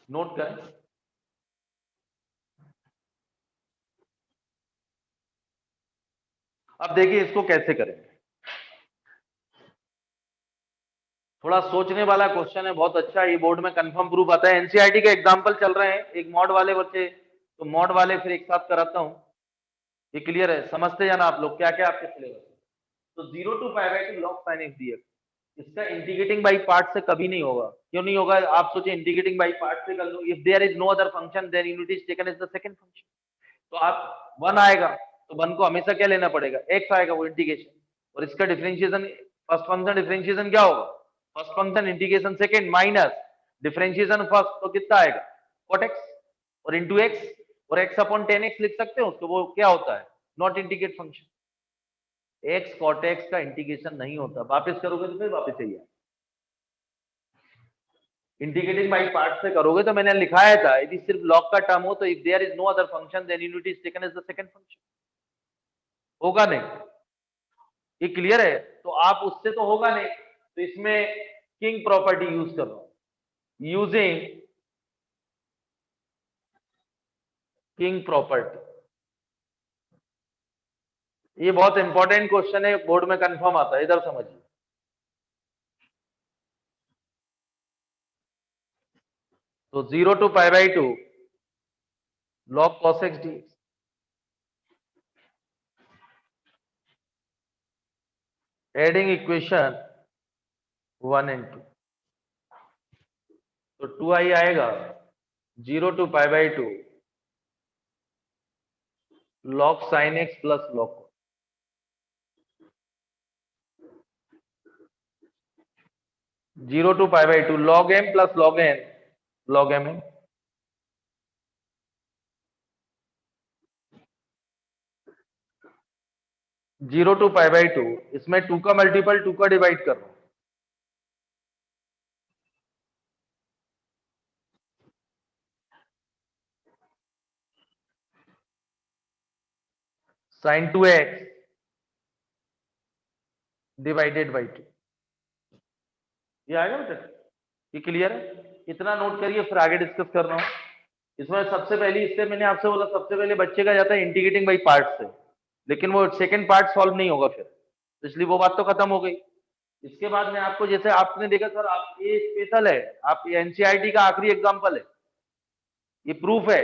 Speaker 1: नोट करें। अब देखिए इसको कैसे करेंगे, थोड़ा सोचने वाला क्वेश्चन है, बहुत अच्छा, ये बोर्ड में कंफर्म प्रूफ आता है। एनसीईआरटी के एग्जांपल चल रहे हैं, एक मॉड वाले बच्चे, तो मॉड वाले फिर एक साथ कराता हूं। ये क्लियर है? समझते जाना आप लोग क्या क्या आपके सिलेबस। तो 0 to π/2 log sin x dx, इसका इंटीग्रेटिंग बाई पार्ट से कभी नहीं होगा। क्यों नहीं होगा? आप सोचिए, इंटीग्रेटिंग बाई पार्ट से कर लो, if there is no other function then unit is taken as the second function. तो आप 1 आएगा, तो 1 को हमेशा क्या लेना पड़ेगा? x आएगा, वो इंटीग्रेशन, और इसका डिफरेंशिएशन फर्स्ट फंक्शन डिफरेंशिएशन क्या होगा, first function integration second minus differentiation first, तो कितना आएगा cot x और इंटू एक्स और x अपॉन 10x लिख सकते हो उसको, वो क्या होता है not integrate function. x cot x का इंटीग्रेशन नहीं होता, वापस करोगे तो फिर वापस चाहिए इंटीग्रेटिंग बाई पार्ट से करोगे तो मैंने लिखाया था यदि सिर्फ लॉग का टर्म हो तो if there is no other function then unit is taken as the second function, होगा नहीं, ये क्लियर है। तो आप उससे तो होगा नहीं, तो इसमें किंग प्रॉपर्टी यूज कर रहा हूं, यूजिंग किंग प्रॉपर्टी। ये बहुत इंपॉर्टेंट क्वेश्चन है, बोर्ड में कंफर्म आता है, इधर समझिए। तो 0 to π/2 log cos x dx, adding equation 1 and 2, तो 2i आएगा 0 to π/2 log sin x plus log 0 to π/2 log m plus log n log m n, 0 to π/2 इसमें 2 का मल्टीपल 2 का डिवाइड कर रहा हूं, sin 2x डिवाइडेड बाई 2, ये आएगा बेटा, ये क्लियर है, इतना नोट करिए फिर आगे डिस्कस कर रहा हूं। इसमें सबसे पहले, इससे मैंने आपसे बोला सबसे पहले बच्चे का जाता है इंटीग्रेटिंग बाई पार्ट से, लेकिन वो सेकंड पार्ट सॉल्व नहीं होगा फिर, इसलिए वो बात तो खत्म हो गई। इसके बाद में आपको, जैसे आपने देखा सर, आप ये स्पेशल है, आप ये एनसीईआरटी का आखिरी एग्जांपल है, ये प्रूफ है,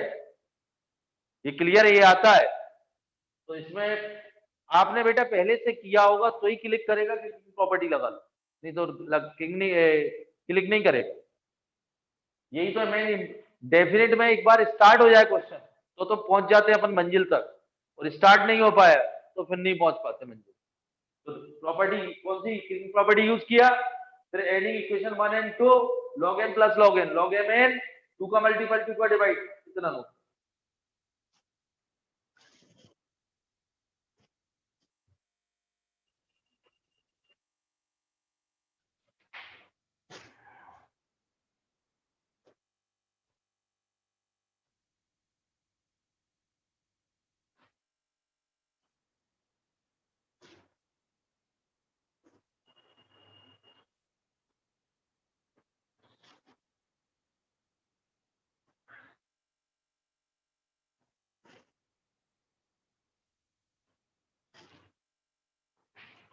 Speaker 1: ये क्लियर है, ये आता है। तो इसमें आपने बेटा पहले से किया होगा तो ही क्लिक करेगा कि प्रॉपर्टी लगा लो, नहीं तो क्लिक नहीं करेगा। यही तो मैं डेफिनेट में एक बार स्टार्ट हो जाए क्वेश्चन तो पहुंच जाते हैं अपन मंजिल तक, और स्टार्ट नहीं हो पाया तो फिर नहीं पहुंच पाते मंजिल। तो प्रॉपर्टी कौन सी प्रॉपर्टी यूज किया, फिर adding equation 1 and 2 log m plus log n log m n 2 का मल्टीपल 2 का डिवाइड, कितना नो,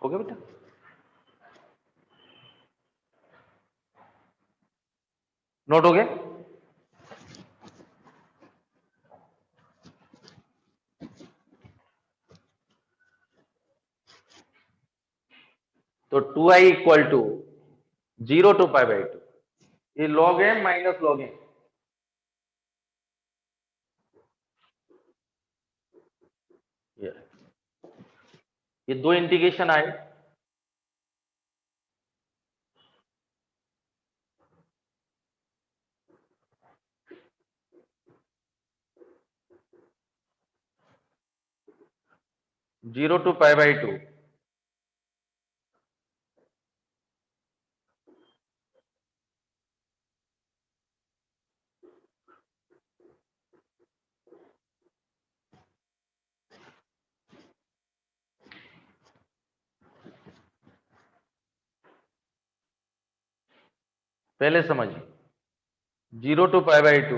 Speaker 1: हो गया बेटा। नोट हो गया। तो 2i इक्वल टू 0 to π/2, ये log m minus log n, ये दो इंटीग्रेशन आए, जीरो टू π/2 पहले समझिए, 0 to π/2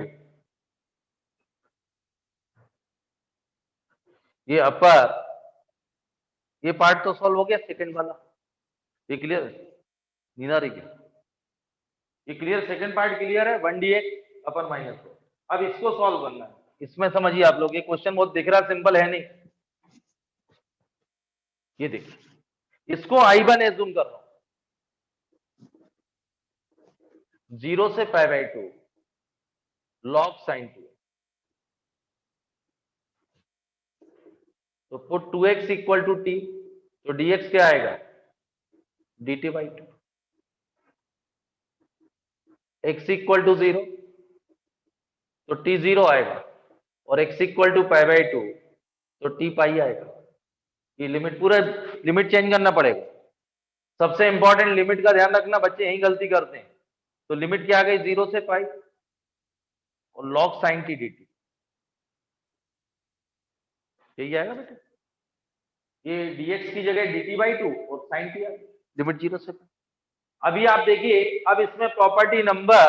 Speaker 1: ये अपर, ये पार्ट तो सॉल्व हो गया, सेकंड वाला ये क्लियर है, नींद आ रही क्या, ये क्लियर, सेकंड पार्ट क्लियर है, 1dx अपर माइनस, अब इसको सॉल्व करना है। इसमें समझिए आप लोग, ये क्वेश्चन बहुत दिख रहा सिंपल है नहीं, ये देखिए इसको I1 एज्यूम कर रहा हूं, 0 से π/2 log sin 2, तो put 2x equal to t, तो dx क्या आएगा dt by two, x equal to 0 तो t 0 आएगा, और x equal to pi by two तो t पाई आएगा। ये लिमिट, पूरा लिमिट चेंज करना पड़ेगा। सबसे इंपॉर्टेंट लिमिट का ध्यान रखना, बच्चे यही गलती करते हैं। तो लिमिट क्या आ गई, 0 से पाई और log sin t dt, यही आएगा बेटा। ये dx की जगह dt बाई टू और sin t आ गई, लिमिट 0 से पाई। अभी आप देखिए, अब इसमें प्रॉपर्टी नंबर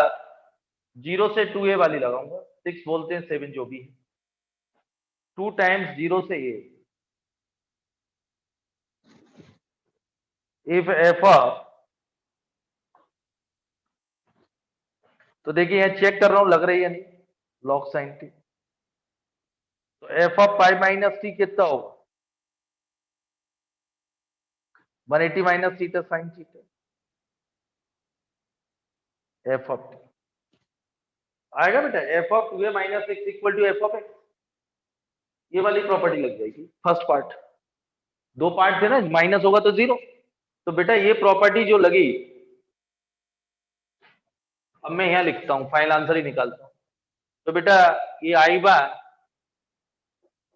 Speaker 1: 0 से 2a वाली लगाऊंगा, 6 बोलते हैं 7 जो भी है, 2 टाइम्स 0 से a, इफ एफ, तो देखिए यहां चेक कर रहा हूं लग रही है नहीं, log sin t, तो f of pi minus t कितना होगा, 180 minus theta sine theta, f of t आएगा बेटा, f of 2a minus x equal to f of x, ये वाली प्रॉपर्टी लग जाएगी। फर्स्ट पार्ट, दो पार्ट थे ना, माइनस होगा तो 0, तो बेटा ये प्रॉपर्टी जो लगी, अब मैं यहां लिखता हूं, फाइनल आंसर ही निकालता हूं। तो बेटा ये आई बार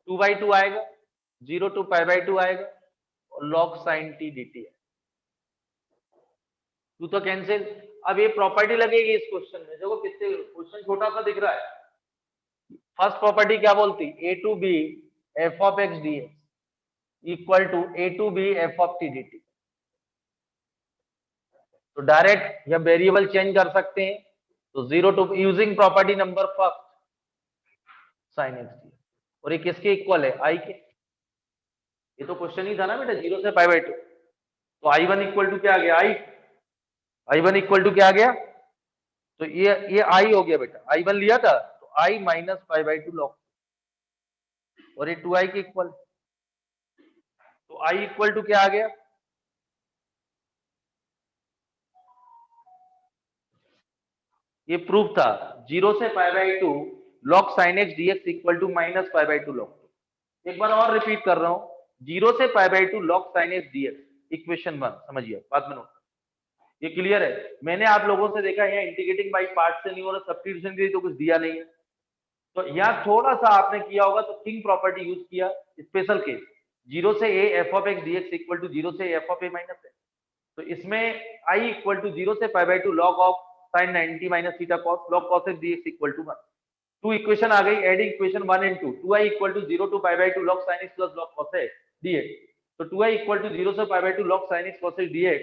Speaker 1: 2 बाई 2 आएगा, 0 टू पाई बाई 2 आएगा, और log sin t dt है, 2 तो कैंसिल। अब ये प्रॉपर्टी लगेगी इस क्वेश्चन में, देखो कितने, क्वेश्चन छोटा सा दिख रहा है। फर्स्ट प्रॉपर्टी क्या बोलती, a to b f of x d x equal to a to b f of t d t. तो डायरेक्ट या वेरिएबल चेंज कर सकते हैं, तो 0 to, using property number first, sine x d, और ये किसके इक्वल है, आई के। ये तो क्वेश्चन ही था ना बेटा, 0 से पाई बाई टू, तो आई वन इक्वल टू क्या आ गया, आई वन इक्वल टू क्या आ गया, तो ये आई हो गया बेटा, आई वन लिया था तो I minus pi by two log, और ये 2i के इक्वल, तो आई इक्वल टू क्या आ गया, ये प्रूफ था, 0 से pi by two log sin x dx equal to minus pi by two log। एक बार और रिपीट कर रहा हूं, 0 से pi by two log sin x dx equation 1, समझिए बाद में नोट, ये क्लियर है। मैंने आप लोगों से देखा है इंटीग्रेटिंग बाई पार्ट से नहीं हो रहा, सब्स्टिट्यूशन के लिए तो कुछ दिया नहीं है, तो यहाँ थोड़ा सा आपने किया होगा, तो किंग प्रॉपर्टी यूज किया, स्पेशल केस, 0 से a f of x dx equal to 0 से एफ ऑफ a माइनस है, तो इसमें i इक्वल टू 0 से pi by two log of sin 90 minus theta cos log cos x dx equal to 1। Two equation आ गई, adding equation 1 and 2, 2i equal to 0 to pi by two log sin x plus log cos x dx, तो 2i equal to 0 से pi by two log sin x cos x dx,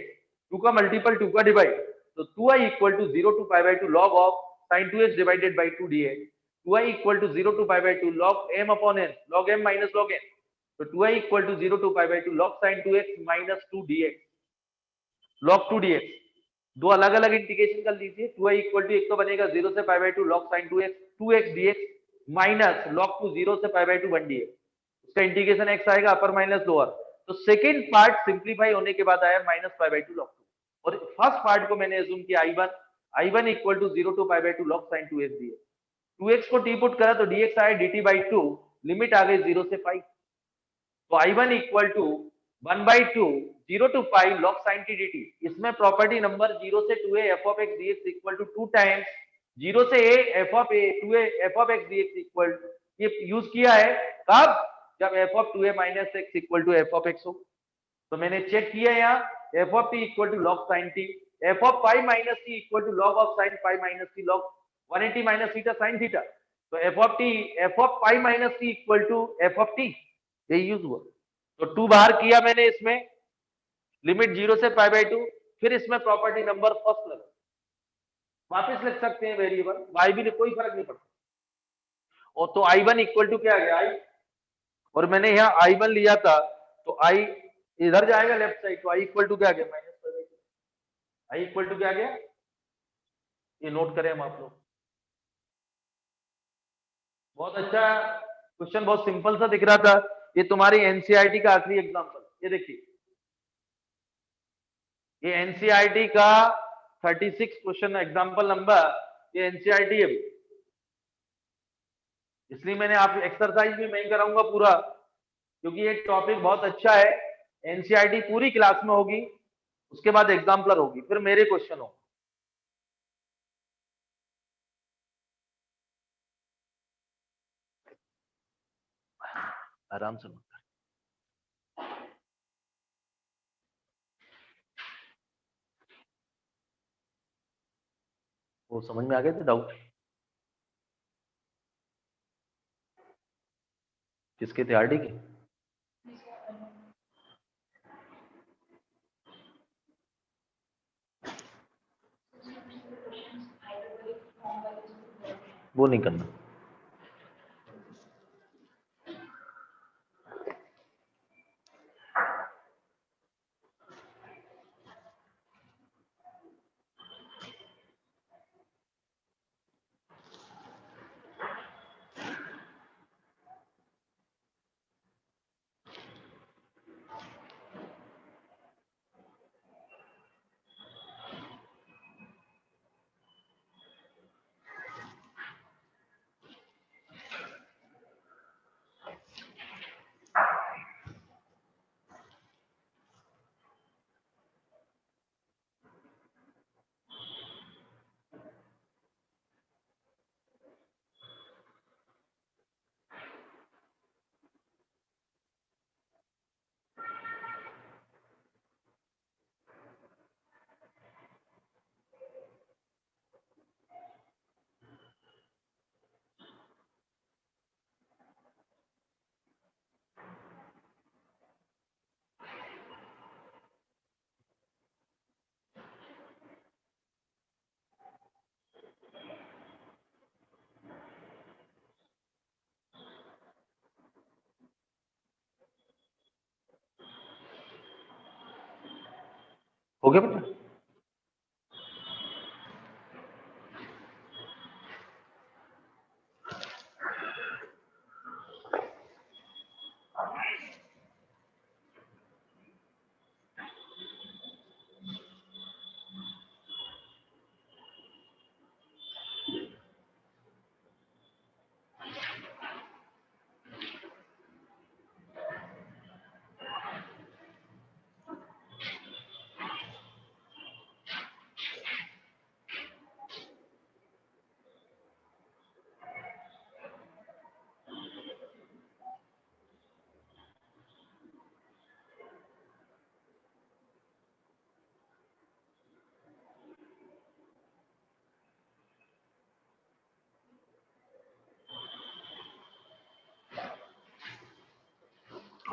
Speaker 1: 2 का multiple 2 का divide, तो 2i equal to 0 to pi by two log of sin 2x divided by 2 dx, 2i equal to 0 to pi by two log m upon n, log m minus log n, तो 2i equal to 0 to pi by two log sin 2x minus 2 dx, log 2 dx, दो अलग अलग integration कर लीजिए, 2i equal to, एक तो बनेगा 0 से pi by two log sin 2x dx minus log two 0 से पाई बाई टू 1 dx, उसका इंटीग्रेशन x आएगा अपर माइनस लोअर, तो सेकंड पार्ट सिंप्लीफाई होने के बाद आया minus pi by two log 2, और फर्स्ट पार्ट को मैंने अज्यूम किया i1 equal to 0 to pi by two log sin 2x dx, 2x को टी पुट करा तो dx आया dt बाई 2, लिमिट आ गई 0 से पाई, तो i1 equal to 1 by 2 0 to pi log sin t dt, इसमें प्रॉपर्टी नंबर 0 से 2a f of x dx equal to 2 times 0 से a f of a 2a f of x dx equal, ये use किया है कब, जब f of 2a minus x equal to f of x हो, तो मैंने चेक किया यहाँ f of t equal to log sin t, f of pi minus t equal to log of sin pi minus t log 180 minus theta sin theta, तो f of pi minus t equal to f of t, यही use हुआ, तो 2 बाहर किया मैंने, इसमें limit 0 से pi by 2, फिर इसमें प्रॉपर्टी नंबर फर्स्ट लगा, वापस लिख सकते हैं वेरिएबल y भी, कोई फर्क नहीं पड़ता, और तो i1 इक्वल टू क्या आ गया i, और मैंने यहाँ i1 लिया था तो i इधर जाएगा लेफ्ट साइड, तो i इक्वल टू क्या आ गया minus pi by two, i equal to क्या आ गया, ये नोट करें हम आप लोग। बहुत अच्छा क्वेश्चन, बहुत सिंपल सा दिख रहा था, ये तुम्हारी एनसीईआरटी का आखिरी एग्जांपल, ये देखिए ये एनसीईआरटी का 36 क्वेश्चन एग्जांपल नंबर, ये एनसीईआरटी है, इसलिए मैंने आप एक्सरसाइज भी मैं कराऊंगा पूरा, क्योंकि ये टॉपिक बहुत अच्छा है, एनसीईआरटी पूरी क्लास में होगी, उसके बाद एग्जाम्पलर होगी, फिर मेरे क्वेश्चन हो। आराम से वो समझ में आ गए थे डाउट किसके थे? आरडी के? वो नहीं करना। हो गया बेटा?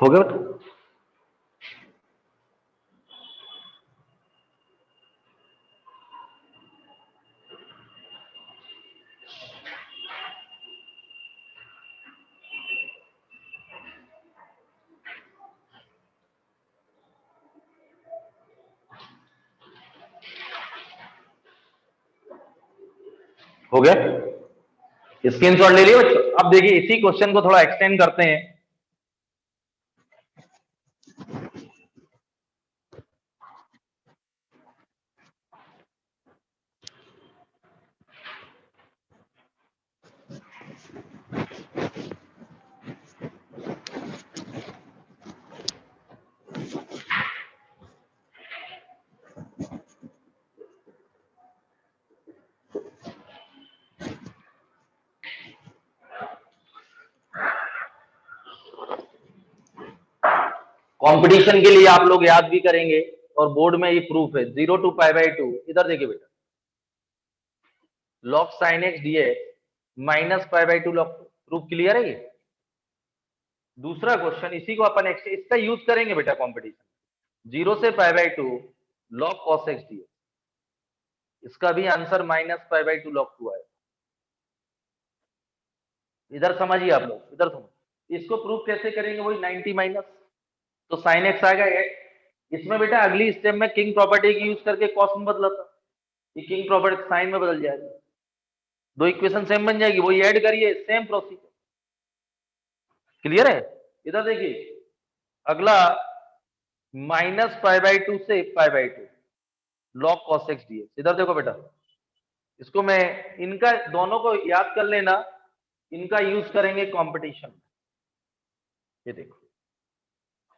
Speaker 1: हो गया बेटा? हो गया? स्क्रीनशॉट ले लिया बच्चों? अब देखिए इसी क्वेश्चन को थोड़ा एक्सटेंड करते हैं। कंपटीशन के लिए आप लोग याद भी करेंगे और बोर्ड में ये प्रूफ है 0 to π/2। इधर देखिए बेटा, log sin x dx minus π/2 log। Proof clear है ये? दूसरा क्वेश्चन इसी को अपन इसका यूज करेंगे बेटा कंपटीशन। 0 से π/2 log cos x dx, इसका भी आंसर माइनस π/2 log 2 आएगा। इधर समझिए आप लोग, इधर समझ। इसको प्रूफ कैसे करेंगे? वही 90 माइनस, तो साइन एक्स आएगा। इसमें बेटा अगली स्टेप में किंग प्रॉपर्टी की यूज करके कॉस में बदला था, ये किंग प्रॉपर्टी साइन में बदल जाएगी, दो इक्वेशन सेम बन जाएगी। वही ऐड करिए, सेम प्रोसीजर। क्लियर है? इधर देखिए अगला माइनस π/2 से π/2 log cos x dx। इधर देखो बेटा, इसको मैं इनका दोनों को याद कर लेना, इनका यूज करेंगे कंपटीशन। ये देखो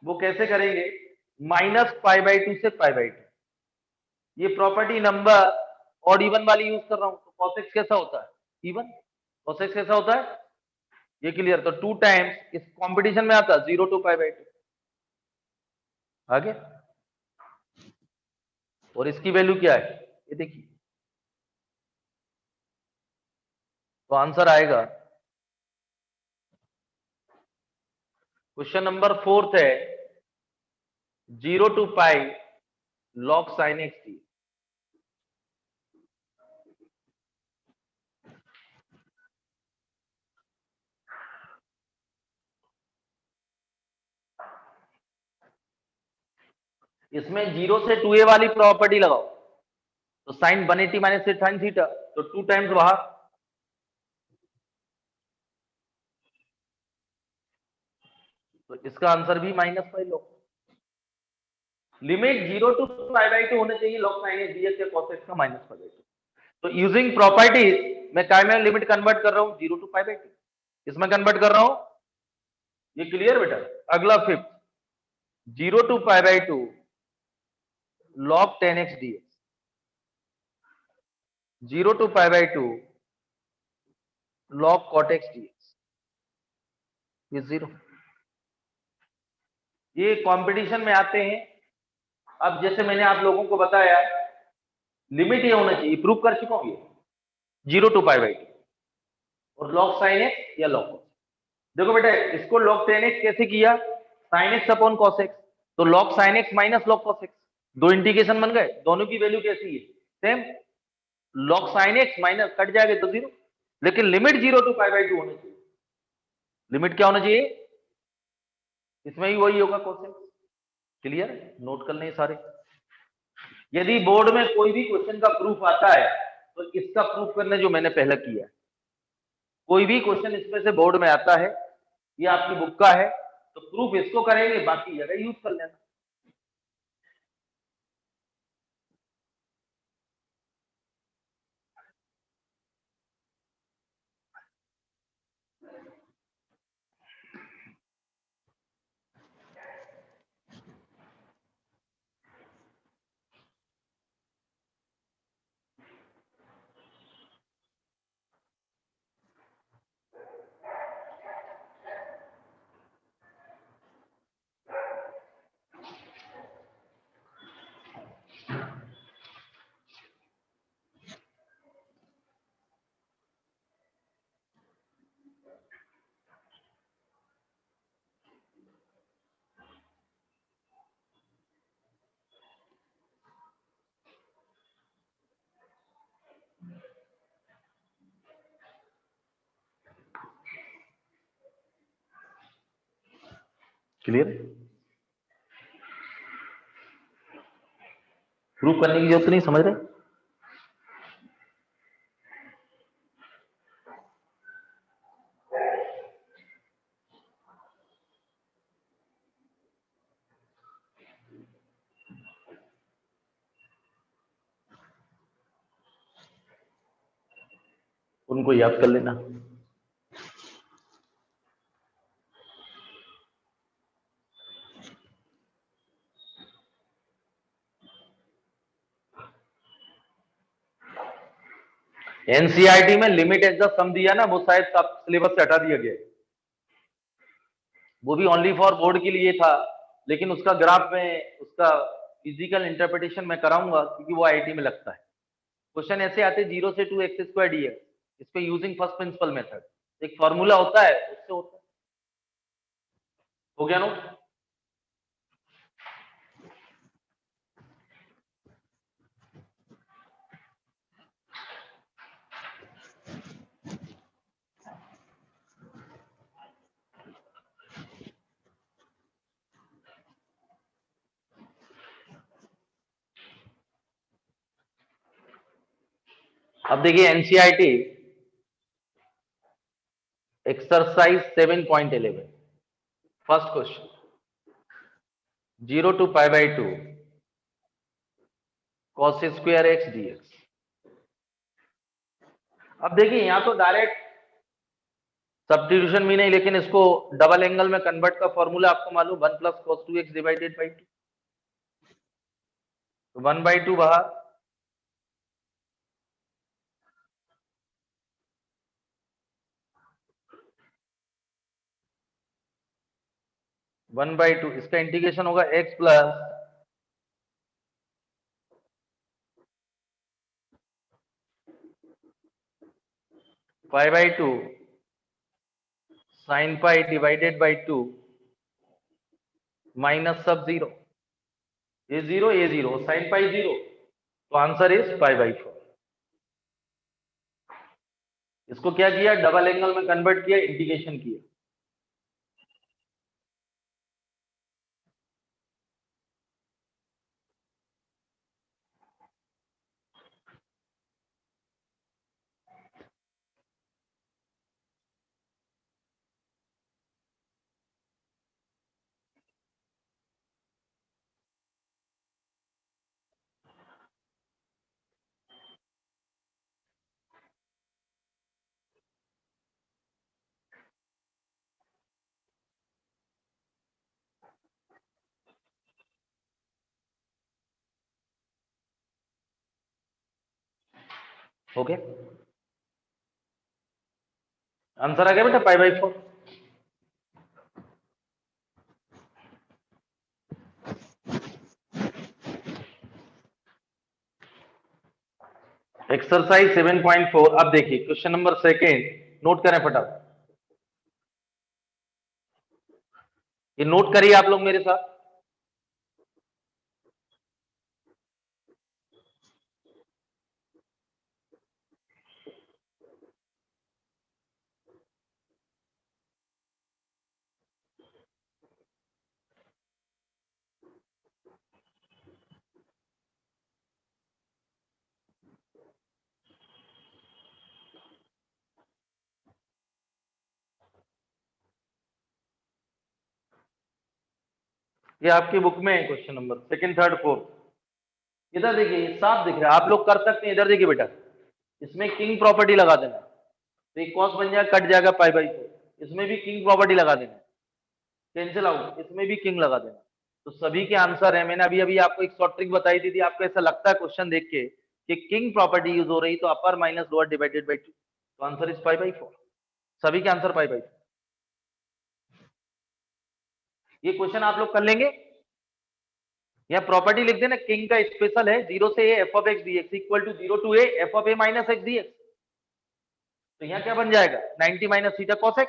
Speaker 1: वो कैसे करेंगे, माइनस π/2 से π/2 ये प्रॉपर्टी नंबर ऑड इवन वाली यूज कर रहा हूं, तो cos x कैसा होता है? इवन। cos x कैसा होता है? ये क्लियर? तो 2 टाइम्स इस कंपटीशन में आता 0 to पाई बाई 2। आगे और इसकी वैल्यू क्या है ये देखिए, तो आंसर आएगा क्वेश्चन नंबर 4 है 0 to pi log sin x D. इसमें 0 से 2a वाली प्रॉपर्टी लगाओ, तो साइन 180 माइनस साइन थीटा, तो 2 टाइम्स बाहर, तो इसका आंसर भी minus pi low. Limit 0 to pi by 2 होने चाहिए log sin x dx या cos x का माइनस पाई बाई 2। तो यूजिंग प्रॉपर्टीज मैं क्या में लिमिट कन्वर्ट कर रहा हूं 0 to पाई बाई 2, इसमें कन्वर्ट कर रहा हूं। ये क्लियर बेटा? अगला fifth 0 to pi by 2 log 10x dx, 0 to pi by 2 log cot x dx, ये 0। ये कंपटीशन में आते हैं। अब जैसे मैंने आप लोगों को बताया लिमिट ये होना चाहिए, प्रूव कर चुका हूं ये 0 to पाई बाई 2 और log sin x या log cos। देखो बेटा इसको log 10x कैसे किया, sin x upon cos x, तो log sin x minus log cos x, दो इंटीग्रेशन बन गए, दोनों की वैल्यू कैसी है same, log sin x minus cut जाएगा तो 0। लेकिन लिमिट 0 to पाई बाई 2 होनी चाहिए। लिमिट क्या होना चाहिए? इसमें भी वही होगा cos x। क्लियर? नोट कर लें सारे। यदि बोर्ड में कोई भी क्वेश्चन का प्रूफ आता है तो इसका प्रूफ करने जो मैंने पहले किया है, कोई भी क्वेश्चन इसमें से बोर्ड में आता है, ये आपकी बुक का है, तो प्रूफ इसको करेंगे, बाकी जगह यूज कर लेना। क्लियर? प्रूफ करने की जरूरत नहीं, समझ रहे? उनको याद कर लेना। एनसीईआरटी में लिमिट एज द सम दिया ना, वो शायद सिलेबस से हटा दिया गया, वो भी ओनली फॉर बोर्ड के लिए था, लेकिन उसका ग्राफ में उसका फिजिकल इंटरप्रिटेशन मैं कराऊंगा क्योंकि वो आईआईटी में लगता है। क्वेश्चन ऐसे आते 0 से 2x² dx, इस पे यूजिंग फर्स्ट प्रिंसिपल मेथड, एक फॉर्मूला होता है उससे होता है। हो गया नोट? अब देखिए NCERT exercise 7.11 first question 0 to pi by 2 cos square x dx। अब देखिए यहां तो डायरेक्ट सब्स्टिट्यूशन भी नहीं, लेकिन इसको डबल एंगल में कन्वर्ट का फॉर्मूला आपको मालूम 1 + cos 2x डिवाइडेड बाई 2, तो 1/2 बाहर, 1/2 इसका इंटीग्रेशन होगा x plus π/2 sin π divided by 2 minus सब 0, ये 0 ये 0, sin π 0, तो आंसर इज π/4। इसको क्या किया, डबल एंगल में कन्वर्ट किया, इंटीग्रेशन किया। ओके, आंसर आ गया बेटा π/4। एक्सरसाइज 7.4। अब देखिए क्वेश्चन नंबर सेकेंड, नोट करें फटाफट, ये नोट करिए आप लोग मेरे साथ। ये आपकी बुक में है question number second, third, fourth. इधर देखिए साफ दिख रहा है, आप लोग कर सकते हैं। इधर देखिए बेटा, इसमें किंग प्रॉपर्टी लगा देना, तो एक कॉस बन जाएगा, कट जाएगा π/4। इसमें भी किंग प्रॉपर्टी लगा देना, कैंसिल आउट, इसमें भी किंग लगा देना। तो सभी के आंसर है। मैंने अभी अभी आपको एक शॉर्ट ट्रिक बताई थी, आपको ऐसा लगता है क्वेश्चन देख के कि किंग प्रॉपर्टी यूज हो रही, तो अपर माइनस लोअर डिवाइडेड बाई 2, तो आंसर इज π/4। सभी के आंसर π/4। ये क्वेश्चन आप लोग कर लेंगे। या प्रॉपर्टी लिख देना, किंग का स्पेशल है 0 से a f of x dx equal to 0 to a f of a minus x dx। तो यहाँ क्या बन जाएगा, 90 माइनस थीटा cos x,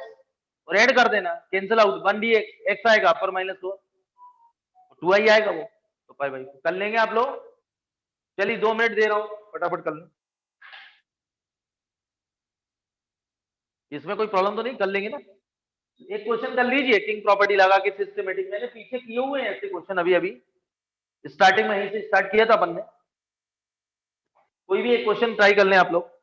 Speaker 1: और ऐड कर देना, कैंसिल आउट, 1 dx, x आएगा अपर माइनस लोअर, 2i आएगा वो, तो π/4 कर लेंगे आप लोग। चलिए 2 मिनट दे रहा हूं, फटाफट कर लो। इसमें कोई प्रॉब्लम तो नहीं, कर लेंगे ना। एक क्वेश्चन कर लीजिए किंग प्रॉपर्टी लगा के सिस्टमेटिक, मैंने पीछे किए हुए हैं ऐसे क्वेश्चन, अभी अभी स्टार्टिंग में यहीं से स्टार्ट किया था अपन ने। कोई भी एक क्वेश्चन ट्राई कर लें आप लोग।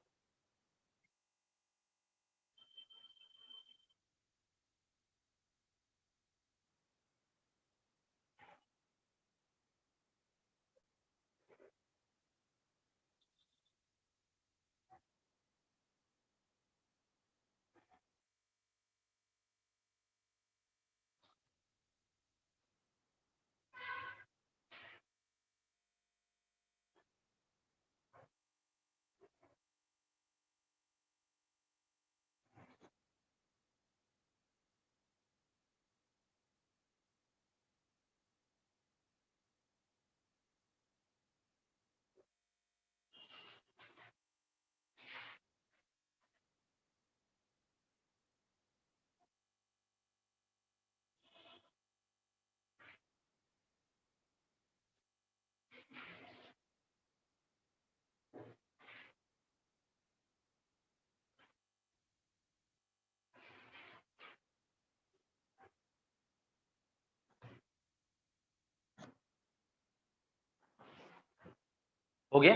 Speaker 1: हो गया।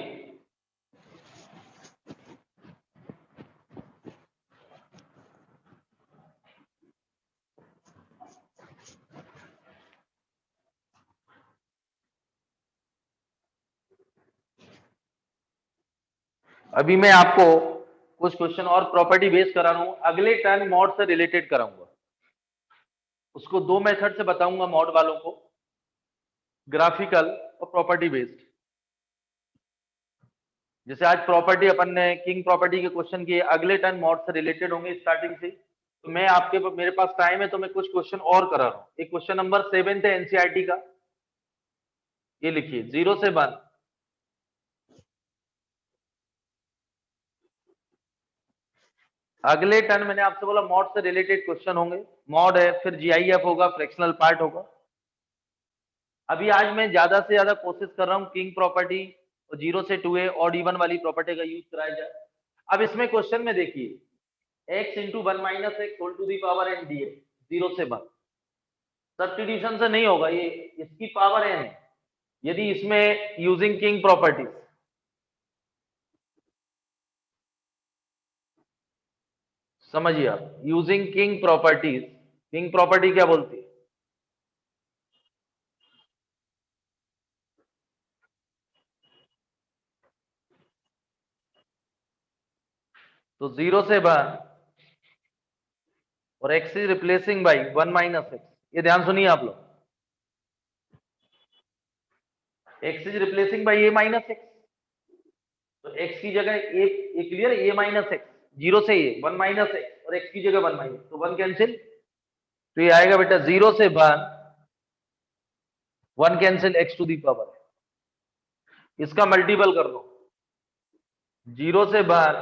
Speaker 1: अभी मैं आपको कुछ क्वेश्चन और प्रॉपर्टी बेस्ड करा रहा हूं, अगले टर्म मॉड से रिलेटेड कराऊंगा। उसको दो मेथड से बताऊंगा मॉड वालों को, ग्राफिकल और प्रॉपर्टी बेस्ड। जैसे आज प्रॉपर्टी अपन ने किंग प्रॉपर्टी के क्वेश्चन किए, अगले टर्म मॉड से रिलेटेड होंगे स्टार्टिंग से। तो मैं आपके मेरे पास टाइम है तो मैं कुछ क्वेश्चन और करा रहा हूँ। एक क्वेश्चन नंबर 7 है एनसीईआरटी का, ये लिखिए 0 से 1। अगले टर्न मैंने आपसे बोला मॉड से रिलेटेड क्वेश्चन होंगे, मॉड है, फिर जीआईएफ होगा, फ्रैक्शनल पार्ट होगा। अभी आज मैं ज्यादा से ज्यादा कोशिश कर रहा हूँ किंग प्रॉपर्टी और 0 से 2a ऑड इवन वाली प्रॉपर्टी का यूज कराया जाए। अब इसमें क्वेश्चन में देखिए x into 1 minus x whole to the power n d 0 से 1, सब्स्टिट्यूशन से नहीं होगा, ये इसकी पावर n है। यदि इसमें यूजिंग किंग प्रॉपर्टी, समझिए आप, using king properties, king property क्या बोलती है? तो 0 से 1 और x is replacing by 1 minus x, ये ध्यान सुनिए आप लोग, x is replacing by a minus x, तो x की जगह ए क्लियर है, a माइनस एक्स, 0 से a 1 माइनस एक्स और x की जगह 1 माइनस, तो 1 कैंसिल, तो ये आएगा बेटा 0 से 1 cancel x to the power, इसका मल्टीपल कर दो 0 से 1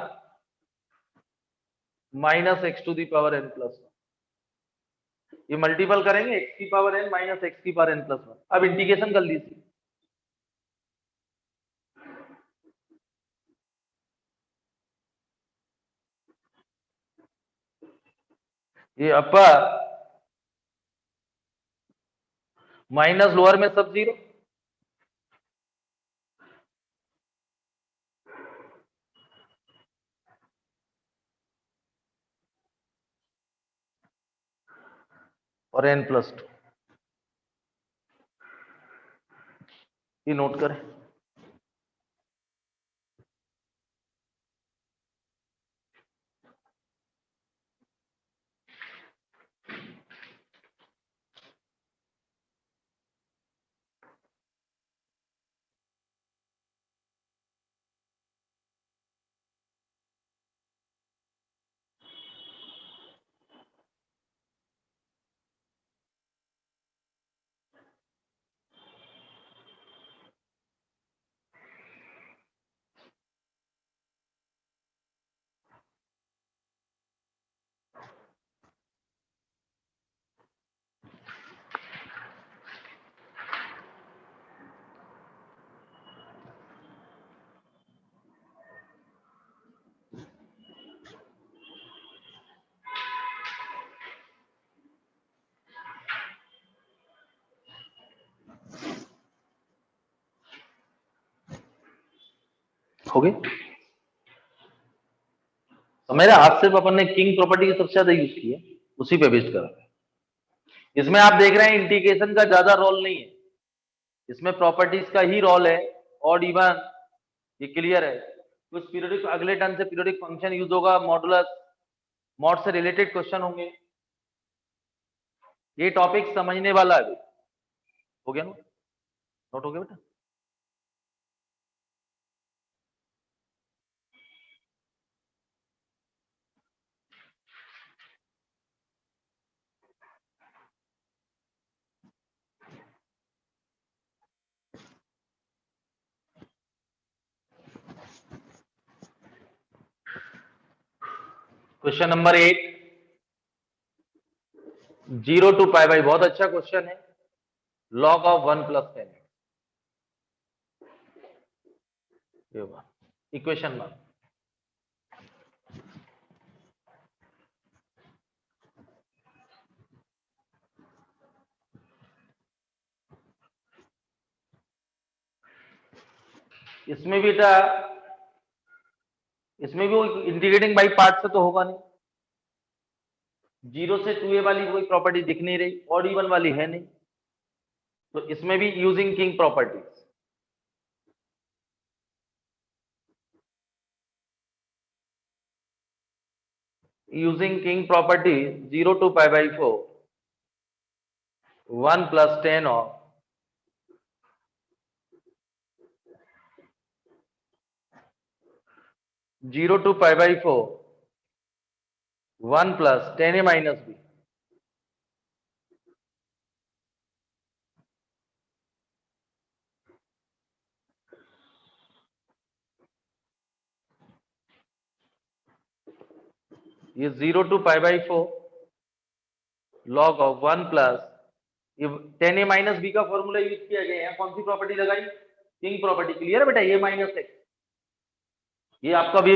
Speaker 1: minus x to the power n plus 1, ये मल्टीपल करेंगे x की पावर n माइनस एक्स की पावर n प्लस 1। अब इंटीग्रेशन कर लीजिए, ये अपर माइनस लोअर में सब 0, और n प्लस 2, ये नोट करें। हो गई, तो मेरे हाथ से अपन ने किंग प्रॉपर्टी की सबसे ज्यादा यूज की है, उसी पे बेस्ड करा है। इसमें आप देख रहे हैं इंटीग्रेशन का ज्यादा रोल नहीं है, इसमें प्रॉपर्टीज का ही रोल है, ऑड इवन, ये क्लियर है। कुछ पीरियोडिक अगले टर्म से पीरियोडिक फंक्शन यूज होगा, मॉडुलस, मॉड से रिलेटेड क्वेश्चन होंगे, ये टॉपिक समझने वाला है। हो गया ना, नोट हो गया बेटा? Question number 8, 0 to pi by, बहुत अच्छा क्वेश्चन है, लॉग ऑफ 1 प्लस 10, इक्वेशन 1। इसमें भी था, इसमें भी वो इंटीग्रेटिंग बाई पार्ट से तो होगा नहीं, 0 से 2a वाली कोई प्रॉपर्टी दिख नहीं रही, ऑड इवन वाली है नहीं, तो इसमें भी using king properties, using king property 0 to pi by 4 1 plus 10 of 0 to pi by 4 1 plus 10a minus b. ये 0 to pi by 4 log of 1 plus ये 10a माइनस बी का फॉर्मूला यूज किया गया है। कौन सी प्रॉपर्टी लगाई? King property. क्लियर है बेटा? ये माइनस एक्स, ये आपका अभी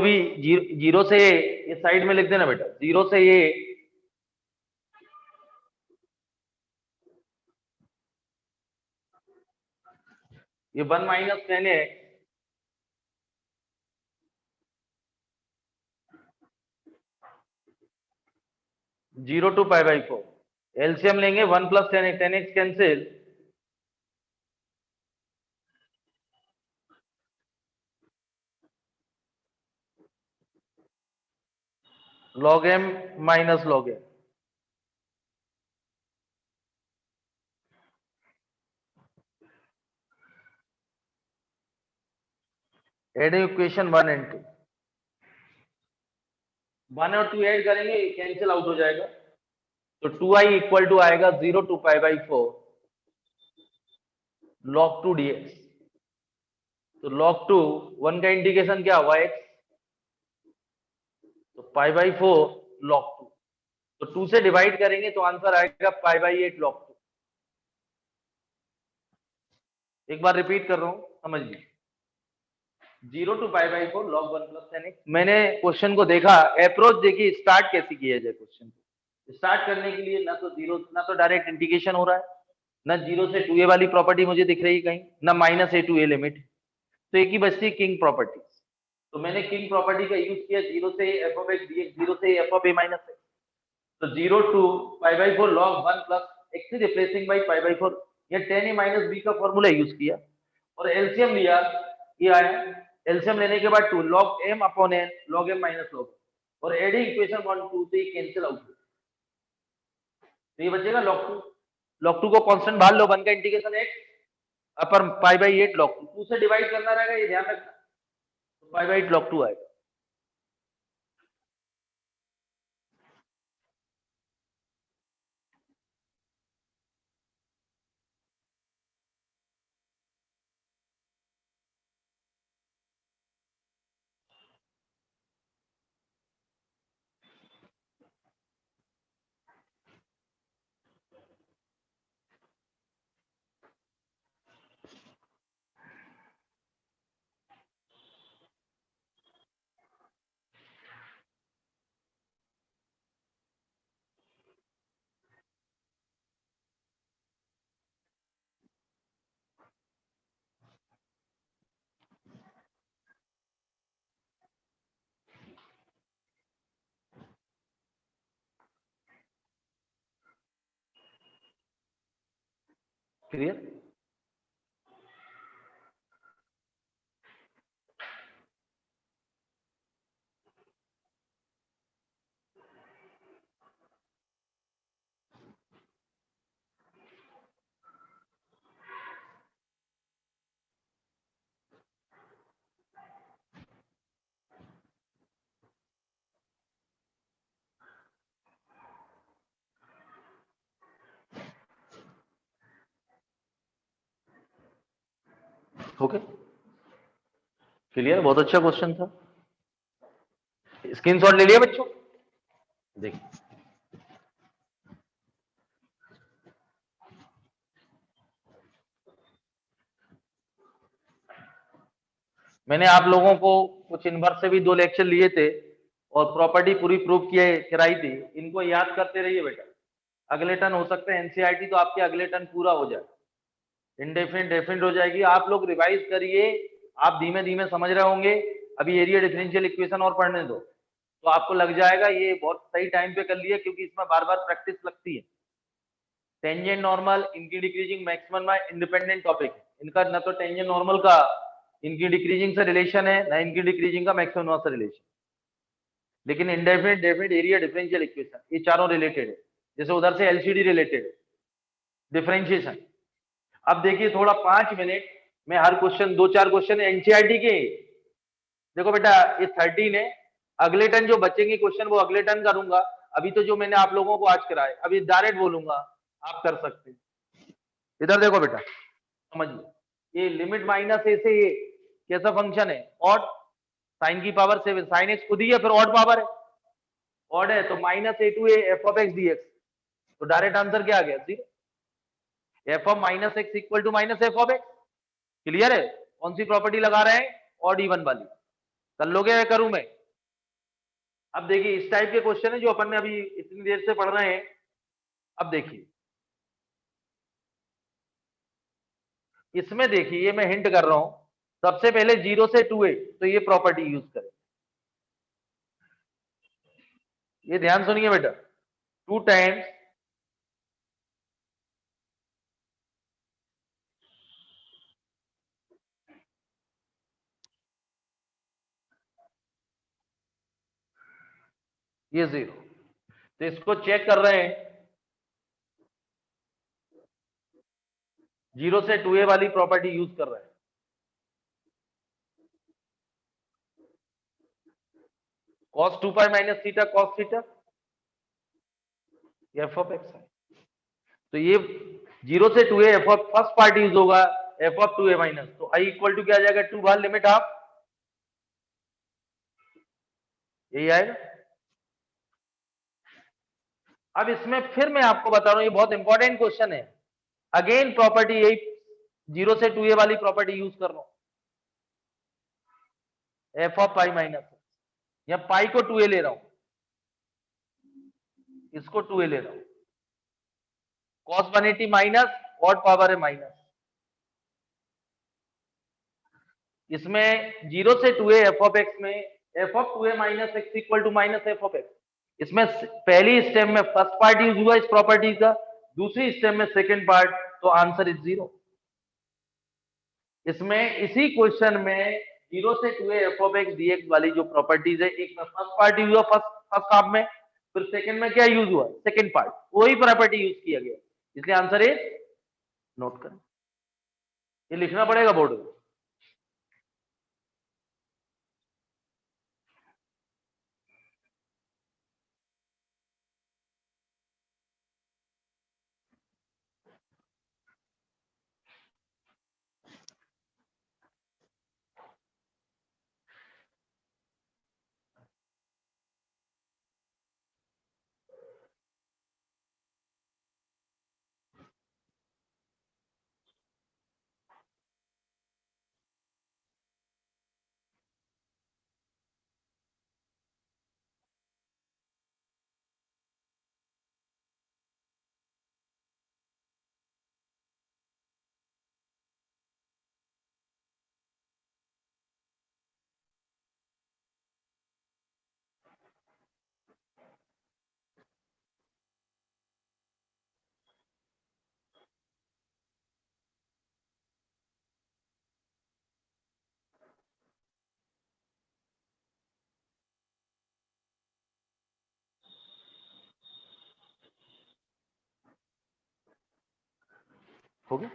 Speaker 1: जीरो से ये साइड में लिख देना बेटा। जीरो से ये 1 minus 10a 0 to pi by 4। LCM लेंगे 1 plus 10x cancel, log m minus log m. Adding equation 1 and 2, 1 और 2 ऐड करेंगे, कैंसिल आउट हो जाएगा। तो 2i इक्वल टू आएगा 0 to pi by 4 log 2 dx। तो log 2 1 का इंटीग्रेशन क्या हुआ x, तो पाई बाई 4 log 2। तो 2 से डिवाइड करेंगे तो आंसर आएगा पाई बाई 8 log 2। एक बार रिपीट कर रहा हूं, समझ लीजिए। 0 to pi by 4 log 1 plus 10x। मैंने क्वेश्चन को देखा, अप्रोच देखिए स्टार्ट कैसे किया जाए क्वेश्चन को। स्टार्ट करने के लिए ना तो जीरो, ना तो डायरेक्ट इंटीग्रेशन हो रहा है, ना 0 से 2a वाली प्रॉपर्टी मुझे दिख रही है कहीं, ना minus a to a limit. तो एक ही बचती है किंग प्रॉपर्टी। तो मैंने किंग प्रॉपर्टी का यूज किया, 0 से एफ ऑफ एक्स dx, 0 से f of a minus x. तो 0 to pi by 4 log 1 plus x replacing by pi by 4, या 10a माइनस b का फॉर्मूला यूज किया और एलसीएम लिया, ये आया। एलसीएम लेने के बाद 2 log m upon n log m minus log, और एडिंग इक्वेशन 1 2 से कैंसिल आउट। तो ये बचेगा log 2 को कांस्टेंट बाहर लो, 1 का integration x upper pi by 8 log 2 से डिवाइड करना रहेगा, ये ध्यान रखना। तो पाई बाई 8 log 2 आएगा। क्लियर? Okay, clear? बहुत अच्छा क्वेश्चन था। स्क्रीनशॉट ले लिया बच्चों? देखिए, मैंने आप लोगों को कुछ इनवर्स से भी 2 लेक्चर लिए थे और प्रॉपर्टी पूरी प्रूव कराई थी। इनको याद करते रहिए बेटा, अगले टर्न हो सकता है एनसीईआरटी तो आपके अगले टर्न पूरा हो जाए, इंडेफिनिट डेफिनिट हो जाएगी। आप लोग रिवाइज करिए, आप धीमे धीमे समझ रहे होंगे। अभी एरिया डिफरेंशियल इक्वेशन और पढ़ने दो, तो आपको लग जाएगा। ये बहुत सही टाइम पे कर लिया, क्योंकि इसमें बार बार प्रैक्टिस लगती है। टेंजेंट नॉर्मल, इनकी डिक्रीजिंग मैक्सिमम इंडिपेंडेंट टॉपिक है इनका। ना तो टेंजेंट नॉर्मल का इनकी डिक्रीजिंग से रिलेशन है, ना इनकी डिक्रीजिंग का मैक्सिमम से रिलेशन। लेकिन indefinite definite area differential equation ये चारों रिलेटेड है। जैसे उधर से एलसीडी रिलेटेड है, डिफरेंशिएशन। अब देखिए थोड़ा 5 मिनट में हर क्वेश्चन, 2-4 क्वेश्चन एनसीईआरटी के। देखो बेटा, ये 13 है, अगले टर्न जो बचेंगे क्वेश्चन वो अगले टर्न करूंगा, अभी तो जो मैंने आप लोगों को आज कराए अभी डायरेक्ट बोलूंगा, आप कर सकते हैं। इधर देखो बेटा, समझिए, ये लिमिट माइनस ए से ए कैसा फंक्शन है, ऑड, साइन की पावर 7, साइन एक्स खुद ही है, फिर ऑड पावर है, ऑड है तो minus a to a f of x dx, तो डायरेक्ट आंसर क्या आ गया, zero. F of minus x equal to minus f of x, clear है। कौन सी प्रॉपर्टी लगा रहे हैं, ऑड इवन वाली, कर लोगे या करूं मैं। अब देखिए इस टाइप के क्वेश्चन है जो अपन ने अभी इतनी देर से पढ़ रहे हैं। अब देखिए इसमें, देखिए ये मैं हिंट कर रहा हूं, सबसे पहले 0 से 2a, तो ये प्रॉपर्टी यूज करें, ये ध्यान सुनिए बेटा, 2 टाइम्स ये 0, तो इसको चेक कर रहे हैं, 0 से 2a वाली प्रॉपर्टी यूज कर रहे हैं। cos 2 pi minus theta cos theta f of x है, तो ये 0 से 2a f of first part use होगा, एफ ऑफ 2a माइनस, तो आई इक्वल टू क्या आ जाएगा, 2 बार लिमिट हाफ, यही आएगा। अब इसमें फिर मैं आपको बता रहा हूं, ये बहुत इंपॉर्टेंट क्वेश्चन है, अगेन प्रॉपर्टी यही 0 से 2a वाली प्रॉपर्टी यूज कर रहा हूं, एफ ऑफ पाई माइनस, या पाई को 2a ले रहा हूं, इसको 2a ले रहा हूं, cos 180 माइनस, ऑड पावर है माइनस, इसमें 0 से 2a एफ ऑफ एक्स में f of 2a minus x equal to minus f of x, इसमें पहली स्टेप में फर्स्ट पार्ट यूज हुआ इस प्रॉपर्टी का, दूसरी स्टेप में सेकंड पार्ट, तो आंसर इज 0। इसमें इसी क्वेश्चन में 0 से 2a f of x dx वाली जो प्रॉपर्टीज है, एक में फर्स्ट पार्ट यूज हुआ फर्स्ट हाफ में, फिर सेकंड में क्या यूज हुआ, सेकंड पार्ट, वही प्रॉपर्टी यूज किया गया, इसलिए आंसर इज, नोट करें, ये लिखना पड़ेगा बोर्ड में। हो गया,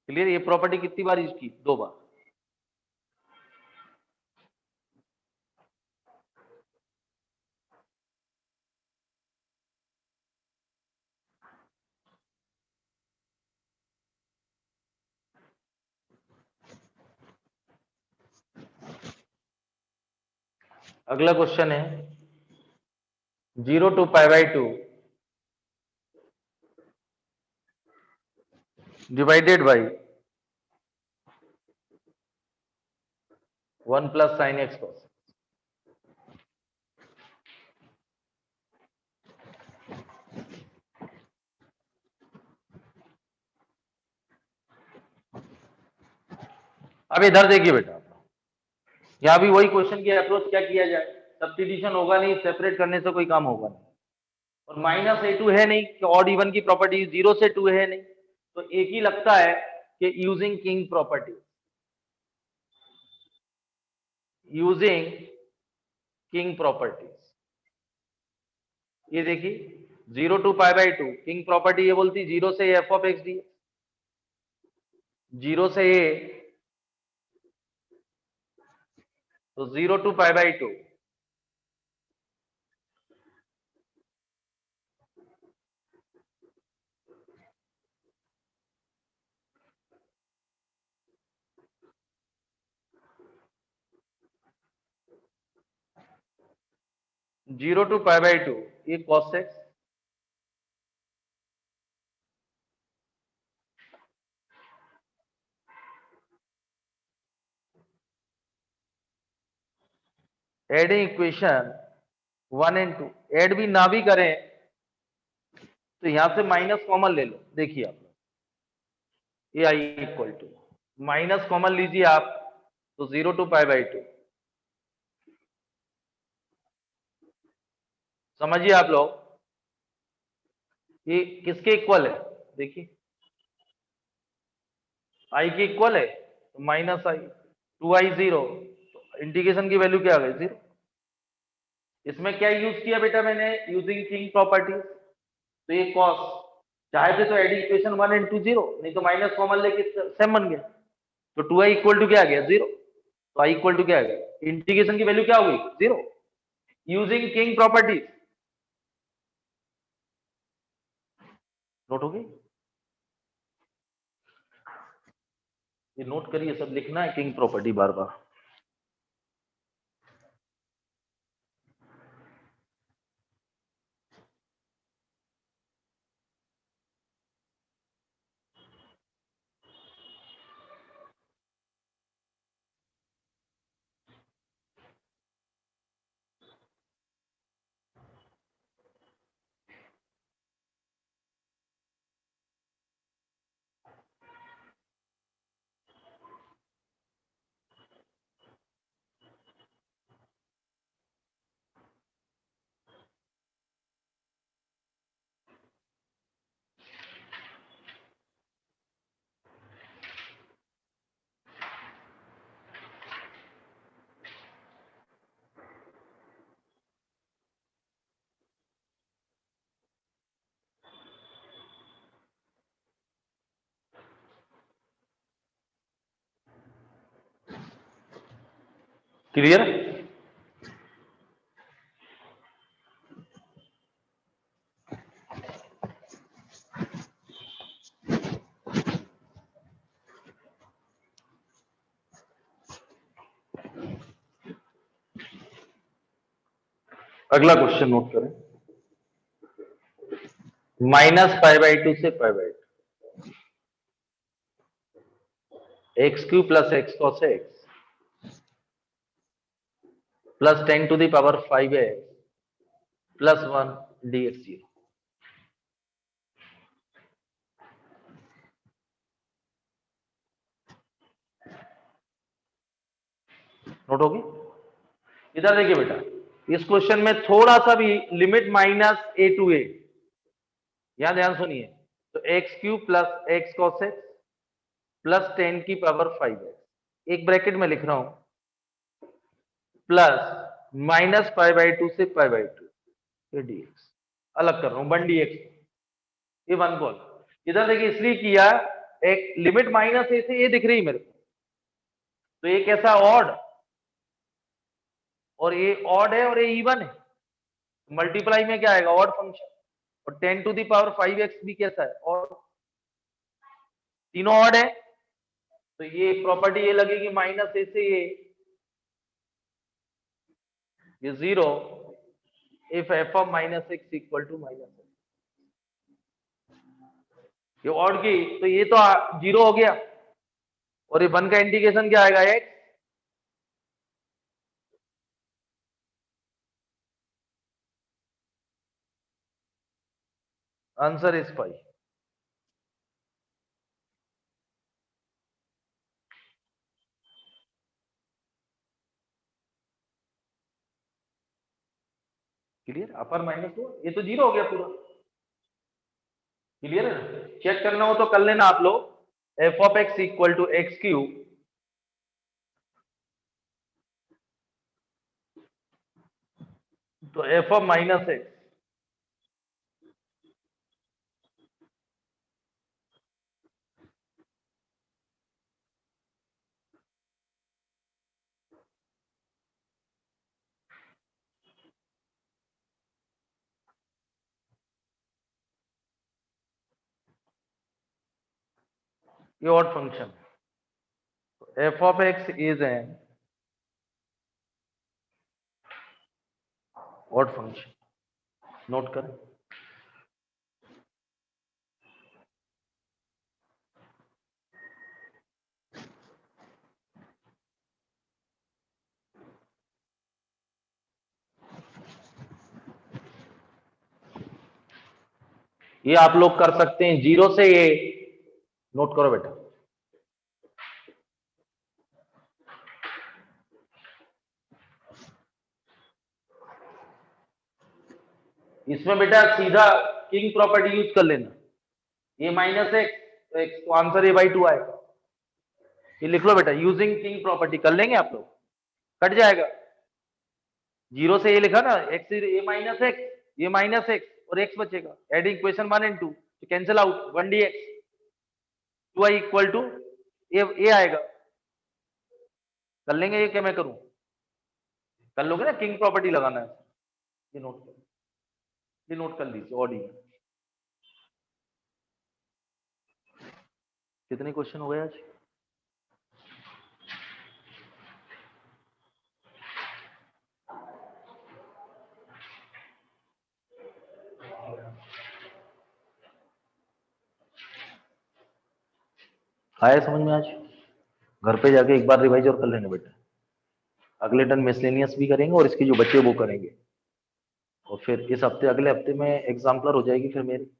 Speaker 1: क्लियर। ये प्रॉपर्टी कितनी बार यूज की, 2 बार। अगला क्वेश्चन है 0 to pi by 2 divided by 1 plus sine x cos. अब इधर देखिए बेटा, यहां भी वही क्वेश्चन की अप्रोच क्या किया जाए, सब्स्टिट्यूशन होगा नहीं, सेपरेट करने से कोई काम होगा नहीं, और माइनस ए टू है नहीं कि ऑड इवन की प्रॉपर्टी, 0 से 2 है नहीं, तो एक ही लगता है कि using king property, using king properties. ये देखिए 0 to π/2 किंग प्रॉपर्टी ये बोलती 0 से एफ ऑफ एक्स डी, 0 से ए तो 0 to π/2 0 to π/2 ये cos x, adding equation 1 and 2, add भी ना भी करें तो यहां से माइनस कॉमन ले लो। देखिए आप ये I equal to minus common लीजिए आप तो 0 to π/2, समझिए आप लोग ये किसके इक्वल है। देखिए आई के इक्वल है तो माइनस आई 2i 0, तो इंटीग्रेशन की वैल्यू क्या आ गई 0। इसमें क्या यूज किया बेटा मैंने, यूजिंग किंग प्रॉपर्टीज, तो ये कॉस चाहे थे तो एडिंग इक्वेशन 1 and 2 0, नहीं तो माइनस कॉमन लेके सेम बन गया, तो 2i इक्वल टू क्या आ गया 0, तो i इक्वल टू क्या आ गया, इंटीग्रेशन की वैल्यू क्या हो गई 0, यूजिंग किंग प्रॉपर्टीज। नोट हो गई, ये नोट करिए, सब लिखना है किंग प्रॉपर्टी बार बार। क्लियर, अगला क्वेश्चन नोट करें, -π/2 से π/2 x³ + x cos x + 10⁵x + 1 dx0। Note होगी, इधर देखिए बेटा, इस क्वेश्चन में थोड़ा सा भी लिमिट -a to a, यहां ध्यान सुनिए, तो x³ + x cos x + 10⁵x, एक ब्रैकेट में लिख रहा हूं, प्लस -π/2 से π/2 ये dx, अलग कर रहा हूं 1 dx, ये 1 कॉल। इधर देखिए इसलिए किया, एक लिमिट -a से a दिख रही मेरे को, तो ये कैसा ऑड, और ये ऑड है और ये इवन है, मल्टीप्लाई में क्या आएगा ऑड फंक्शन, और 10⁵x भी कैसा है ऑड, तीनों ऑड है, तो ये प्रॉपर्टी ये लगेगी -a से a, ये 0 if f of -x equal to -x, ये ऑड की तो ये तो 0 हो गया, और ये 1 का इंटीग्रेशन क्या आएगा x, answer is 5। Clear, upper minus हो, ये तो 0 हो गया पूरा, क्लियर है ना, चेक करना हो तो कर लेना आप लोग, f of x equal to x³ तो एफ ऑफ माइनस एक्स ये odd function, F of x is an odd function, note करें। ये आप लोग कर सकते हैं जीरो से ये, नोट करो बेटा। इसमें बेटा सीधा किंग प्रॉपर्टी यूज कर लेना, ये माइनस एक्स तो आंसर ए बाई 2 आएगा। ये लिख लो बेटा, यूजिंग किंग प्रॉपर्टी कर लेंगे आप लोग, कट जाएगा। जीरो से ये लिखा ना, एक्स ए माइनस एक्स, ये माइनस एक्स और एक्स बचेगा, एडिंग इक्वेशन 1 एंड 2 तो cancel out, 1 dx 2i equal to a आएगा। कर लेंगे ये, क्या मैं करूं? कर लोगे ना, किंग प्रॉपर्टी लगाना है। ये नोट कर, ये नोट कर लीजिए। ऑडी कितने क्वेश्चन हो गए आज? आया समझ में? आज घर पे जाके एक बार रिवाइज और कर लेंगे बेटा, अगले टर्म मिसलेनियस भी करेंगे और इसके जो बच्चे वो करेंगे, और फिर इस हफ्ते अगले हफ्ते में एग्जाम्पलर हो जाएगी फिर मेरी।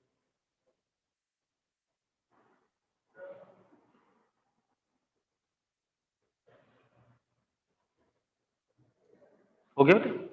Speaker 1: हो गया बेटा?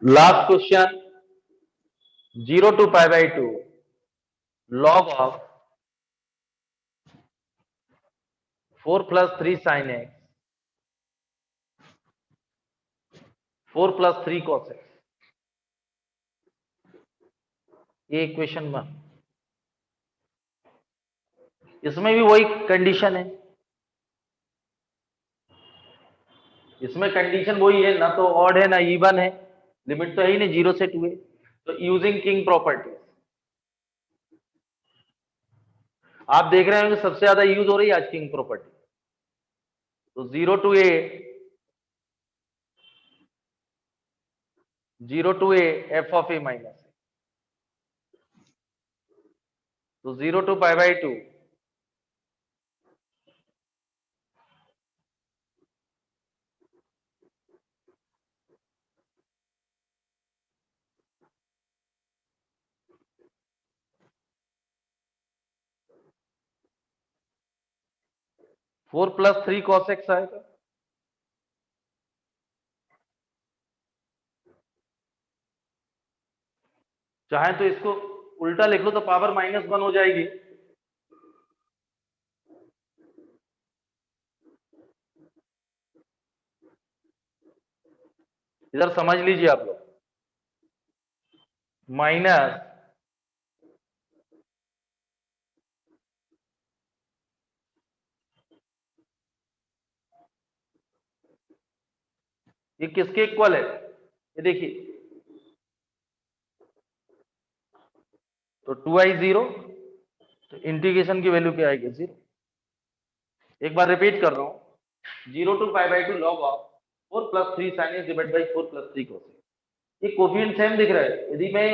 Speaker 1: Last question, 0 to pi by 2 log of 4 plus 3 sin x 4 plus 3 cos x, ये इक्वेशन 1। इसमें भी वही कंडीशन है, इसमें कंडीशन वही है, ना तो ऑड है ना इवन है, लिमिट तो है ही नहीं, 0 से 2 है। तो यूजिंग किंग प्रॉपर्टी, आप देख रहे होंगे सबसे ज्यादा यूज हो रही है आज किंग प्रॉपर्टी। तो 0 to a, 0 to a f of a minus, तो 0 to pi by 2 4 plus 3 cos x आएगा। चाहे तो इसको उल्टा लिख लो तो पावर -1 हो जाएगी। इधर समझ लीजिए आप लोग, माइनस ये किसके इक्वल है, ये देखिए, तो 2i 0, तो इंटीग्रेशन की वैल्यू क्या आएगी 0। एक बार रिपीट कर रहा हूं, 0 to pi by 2 log of 4 plus 3 sin x divided by 4 plus 3 cos x। ये कोफिशिएंट सेम दिख रहा है, यदि मैं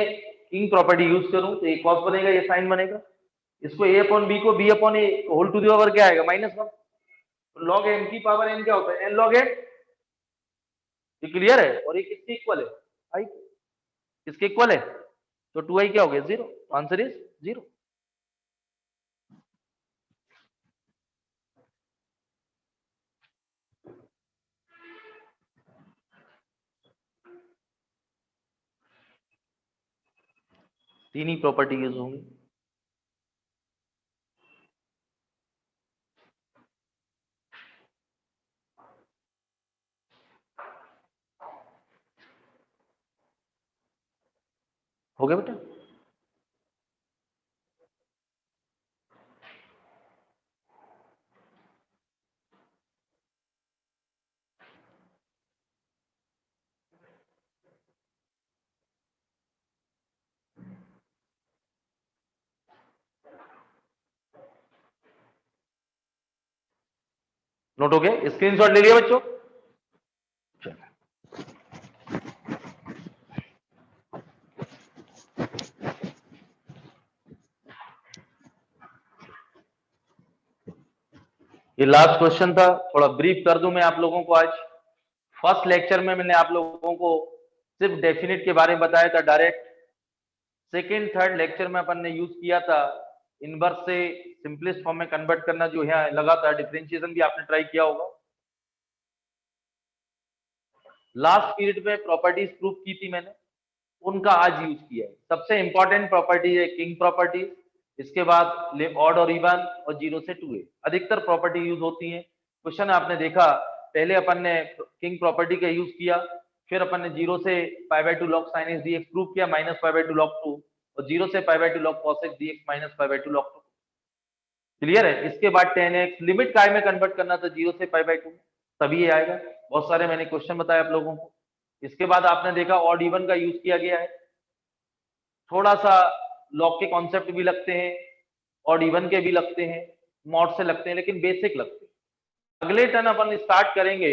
Speaker 1: किंग प्रॉपर्टी यूज करूं तो ये cos बनेगा, ये sin बनेगा। इसको a अपॉन b को b upon a whole to the power क्या आएगा -1। log n की पावर n क्या होता है, n log n। ये क्लियर है? और ये किसके इक्वल है, i, किसके इक्वल है? तो 2i क्या हो गया 0, आंसर इज 0। तीन ही प्रॉपर्टी यूज होंगी। हो गया बेटा? नोट हो गया? स्क्रीनशॉट ले लिया बच्चों? ये लास्ट क्वेश्चन था, थोड़ा ब्रीफ कर दूं मैं आप लोगों को। आज फर्स्ट लेक्चर में मैंने आप लोगों को सिर्फ डेफिनेट के बारे में बताया था डायरेक्ट। सेकेंड थर्ड लेक्चर में अपन ने यूज किया था इनवर्स से सिंपलेस्ट फॉर्म में कन्वर्ट करना, जो है लगा था। डिफरेंशिएशन भी आपने ट्राई किया होगा। लास्ट पीरियड में प्रॉपर्टीज प्रूफ की थी मैंने, उनका आज यूज किया है। सबसे इंपॉर्टेंट प्रॉपर्टी है किंग प्रॉपर्टी, इसके बाद ऑड और इवन और 0 से 2a अधिकतर प्रॉपर्टी यूज होती है। क्वेश्चन आपने देखा, पहले अपन ने किंग प्रॉपर्टी का यूज किया, फिर अपन ने 0 से π/2 log sin x dx prove किया, -π/2 log 2, और 0 से π/2 log cos x dx -π/2 log 2। Clear है? इसके बाद 10x लिमिट काय में कन्वर्ट करना था 0 से π/2, तभी ये आएगा। बहुत सारे मैंने क्वेश्चन बताए आप लोगों को। इसके बाद आपने देखा ऑड इवन का यूज किया गया है। थोड़ा सा लॉग के कॉन्सेप्ट भी लगते हैं, ऑड इवन के भी लगते हैं, मॉड से लगते हैं, लेकिन बेसिक लगते हैं। अगले टर्न अपन स्टार्ट करेंगे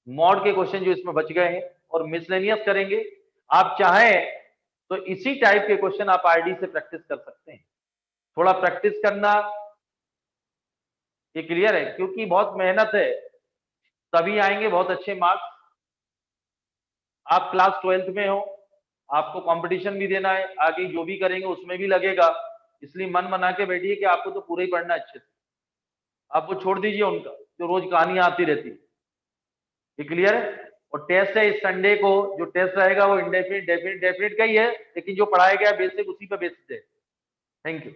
Speaker 1: मॉड के क्वेश्चन जो इसमें बच गए हैं, और मिसलेनियस करेंगे। आप चाहें तो इसी टाइप के क्वेश्चन आप आरडी से प्रैक्टिस कर सकते हैं। थोड़ा प्रैक्टिस करना, ये क्लियर है? क्योंकि बहुत मेहनत है, तभी आएंगे बहुत अच्छे मार्क्स। आप क्लास 12th में हो, आपको कंपटीशन भी देना है, आगे जो भी करेंगे उसमें भी लगेगा, इसलिए मन बना के बैठिए कि आपको तो पूरा ही पढ़ना अच्छे से। आप वो छोड़ दीजिए उनका जो रोज कहानियां आती रहती है। ये क्लियर है? और टेस्ट है इस संडे को, जो टेस्ट रहेगा वो इंडेफिनिट डेफिनिट डेफिनिट का ही है, लेकिन जो पढ़ाया गया बेसिक उसी पे बेसिस है। Thank you.